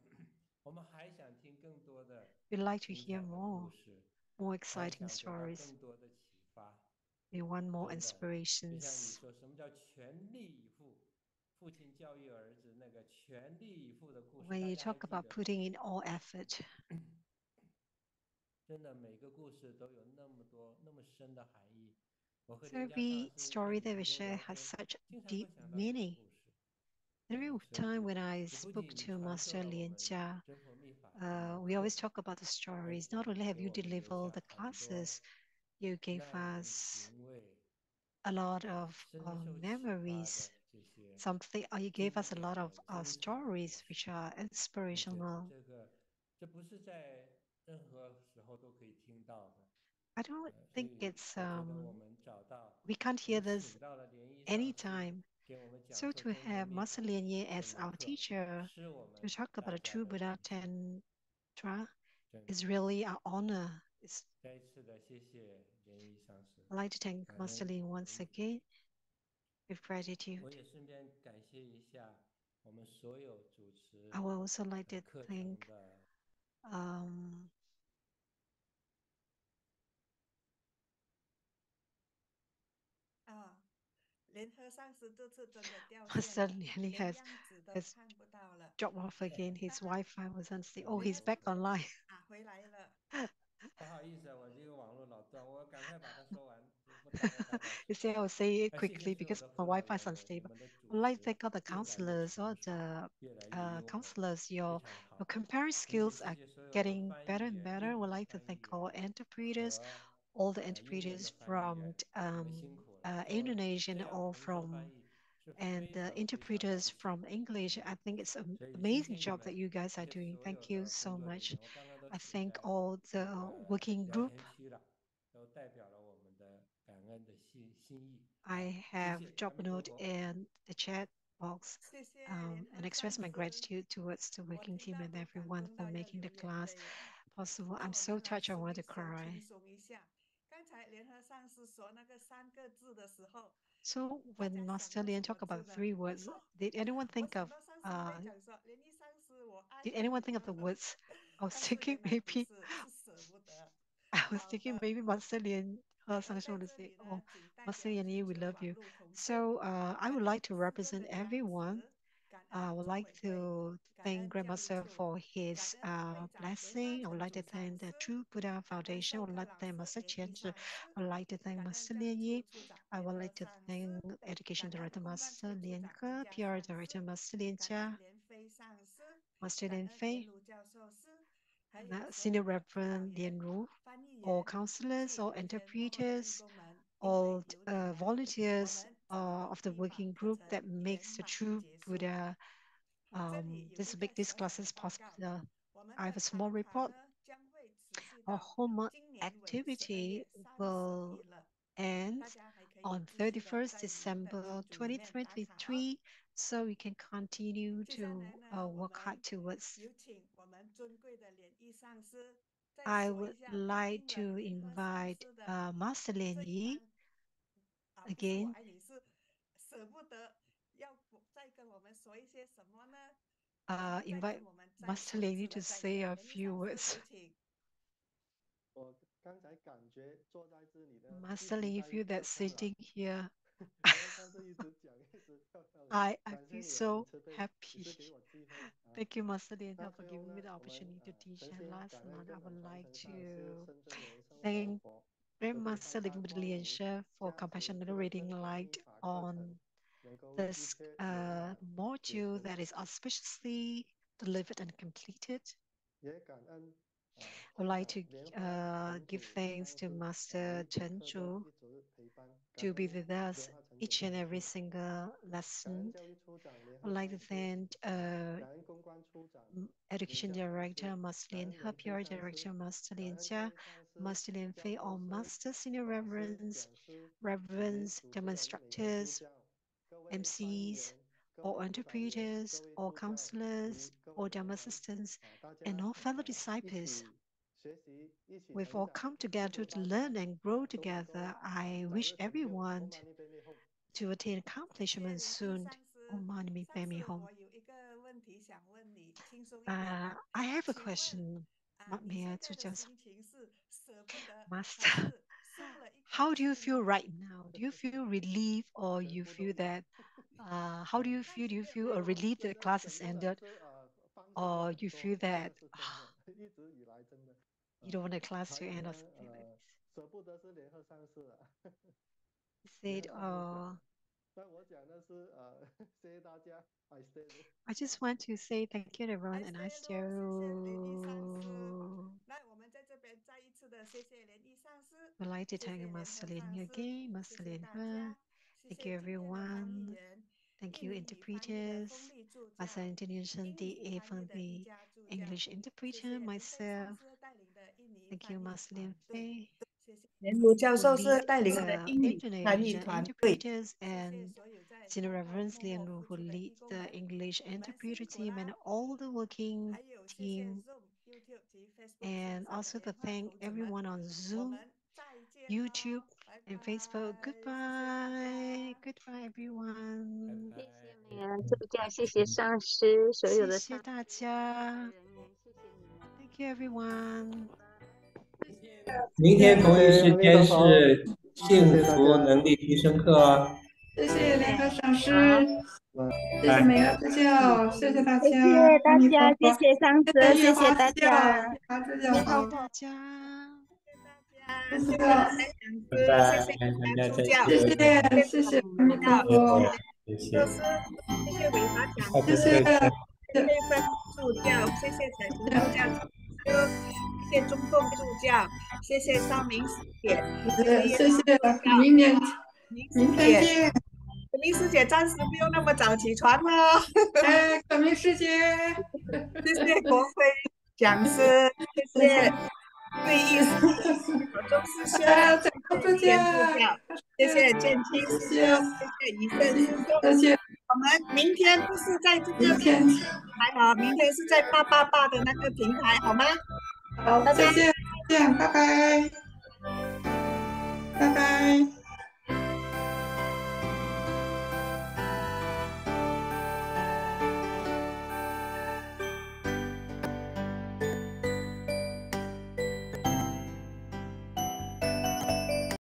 我们还想听更多的 We'd like to 精 hear 彩的故 more 事， more 还 exciting 想得到 stories. 更多的启发。 We want more 真的，就像你 inspirations. 说，什么叫全力以赴？父亲教育儿子那个全力以赴的故事， When 大 you 家还 talk 记 about 得吗？ putting in all effort, 真的，每个故事都有那么多、那么深的含义。我和 so 连家上 every 师 story 一 that we 起空中 share 聊 has 天， such 经常 deep 会想到这个 meaning. 故事。 Every 所 time 以 when I 你不 spoke 仅 to 传授 Master 了我 Lian 们 Jia, 真佛密法的一门 we 课， always talk about the 而 stories. 且 Not only have 给 you 我们留 delivered 下 the 很多 classes, you gave 耐人 us 寻味、 a lot of 深受启发 memories. 的这些 Something you 经 gave us a 典 lot 的 of 精彩的故 stories 事。 which are 我觉得 inspirational. 这不是在任何时候都可以听到的。 I don't 所 think 以 it's 我觉得我们找到， we can't 我 hear 们 this 请到了莲衣上师 anytime. 给我们讲 So 授 to 真佛 have 密法 Master Lian Ye 这 as 门 our 课， teacher 是我们 to talk 大 about the 家 true 的 Buddha 荣幸。 Tantra 真的， is really our honor. 再一次的谢谢莲衣上师， I'd like to thank 感 Master 恩 Lian 我 once 们 again with gratitude. 我也顺便感谢一下我们所有主持 I would also like to 课 thank 程的 um, 啊，联合上师这次真的掉 Master 线了， Lian Li 连 has 样子都 has 看不到了。 dropped off again. His Wi-Fi was unstable. Oh, 联 he's 合 back 上师 online. 啊，回来了。 不好意思，我这个网络老断，我赶快把它说完，不耽误大家时 You say 间。 I'll say it 谢谢 quickly 所有 because 的 my 辅导 Wi-Fi is 员们，你 unstable. 们的主 I'd like to 持 thank all the 越来越 counselors, 成 all 熟， the 越来越优美， counselors, 非 your 常好。 comparing 也 skills 谢 are 谢所有的 getting 翻 better 译 and 员、 better. 英 Would 文 like to 翻 thank 译 all 员 interpreters, 和 all the 英文的 interpreters 翻译 from 员，你们辛苦了。做 Indonesian 这样 or 同时 from 翻译是 and 非 the 常非常了 interpreters 不起 from 的。 English. I think it's an 所以谢 amazing 谢你 job that 们 you guys 这 are 些 doing. 所 Thank 有 you 的 so 工作人 much. 员，我刚刚都 I 写 thank 在 all 这 the 个 working 聊 group. 天区了，都代表了我们的感恩的心意。 I 谢 have 谢，阿 dropped a 弥陀 note 佛。 in the chat box 谢谢联 and 合 express 上 my 师， gratitude towards the 我 working 听 team 到 and 都感 everyone 动 for 到要 making 流 the 眼 class 泪。 possible. 那 I'm 我 so 们来 touched, I 松 want 一 to 手，轻 cry. 松一下。刚才联合上师说那个3个字的时候， So 大 when 家想 Master 到什 Lian 么 talk 字 about 呢？ 3 words, did anyone 我 think 想 of 到上师会讲说，联谊上师我爱 did 你 anyone think of the 了。 words? I was 但是 thinking 原来不 maybe 是，是舍不得。 I was 好 thinking 的， maybe Master Lian 而 sang 在 want to 这 say, 里 oh, 呢，请大 Master 家 Lian, 祈 we 求 love 网 you. 络重建。 So I 感 would 恩 like to 师父 represent 的加 everyone 持，感 I would like to thank Grandmaster for his blessing. I would like to thank the True Buddha Foundation. I would like to thank Master Qianzhi. I would like to thank Master Lian Yi. I would like to thank Education Director Master Lian He, PR Director Master Lian Jia, Master Lian Fei, Senior Reverend Lian Ru, all counselors, all interpreters, all volunteers of the working group that makes the True Buddha these classes possible. I have a small report. Our homework activity will end on 31st December 2023, so we can continue to work hard towards. I would like to invite Master Lian Yi again. Invite Master Lian Yi to say a few words. Master Lian Yi, feel that sitting here, I feel so happy. Thank you, Master Lian, for giving me the opportunity to teach. And last month, I would like to thank Grandmaster Lian She for compassionately reading light on this module that is auspiciously delivered and completed. I would like to give thanks to Master Chen Zhu to be with us each and every single lesson. I would like to thank Education Director Master Lian He, PR Director Master Lian Jia, Master Lian Fei, all Master Senior Reverends, demonstrators, MCs, all interpreters, all counselors, all Dharma assistants, and all fellow disciples. We've all come together to learn and grow together. I wish everyone to attain accomplishment soon. Om Mani Padme Hum. I have a question. Master, how do you feel right now? Do you feel relief, or you feel that? How do you feel? Do you feel a relief that the class has ended, or you feel that you don't want the class to end or something like this? Said, I just want to say thank you to everyone, and I would like to thank Master Lian Yi again, Master Lian He. Thank you, everyone. Thank you, interpreters. Master Intonation DA from the English interpreter, myself. Thank you, Master Lian Fei. 连如教授是带领 the 的英语翻译 Indonesian 团队。 interpreters and Senior Reverend Lian Ru, who lead the English interpreter team and all the working team. And also to thank everyone on Zoom, YouTube, and Facebook. Goodbye. Goodbye, everyone. 谢谢美人助教，谢谢上师，所有的谢谢大家。Thank you, everyone. 明天同一时间是幸福能力提升课哦。谢谢联合上师，谢谢美乐助教，谢谢大家，谢谢大家，谢谢上师，谢谢大家，谢谢大家。 谢谢，拜拜，大家再见。谢谢阿弥陀佛，谢谢，谢谢伟华讲谢谢，谢谢分助教，谢谢彩虹助教，谢谢中共助教，谢谢尚明师姐，谢谢，明天见。 可明师姐暂时不用那么早起床了。哎，可明师姐，谢谢国辉讲师，谢谢会议室左中师兄，助教，谢谢建清师兄，谢谢宜胜师兄，谢谢。我们明天不是在这个平台了，明天是在888的那个平台，好吗？好，再见，拜拜。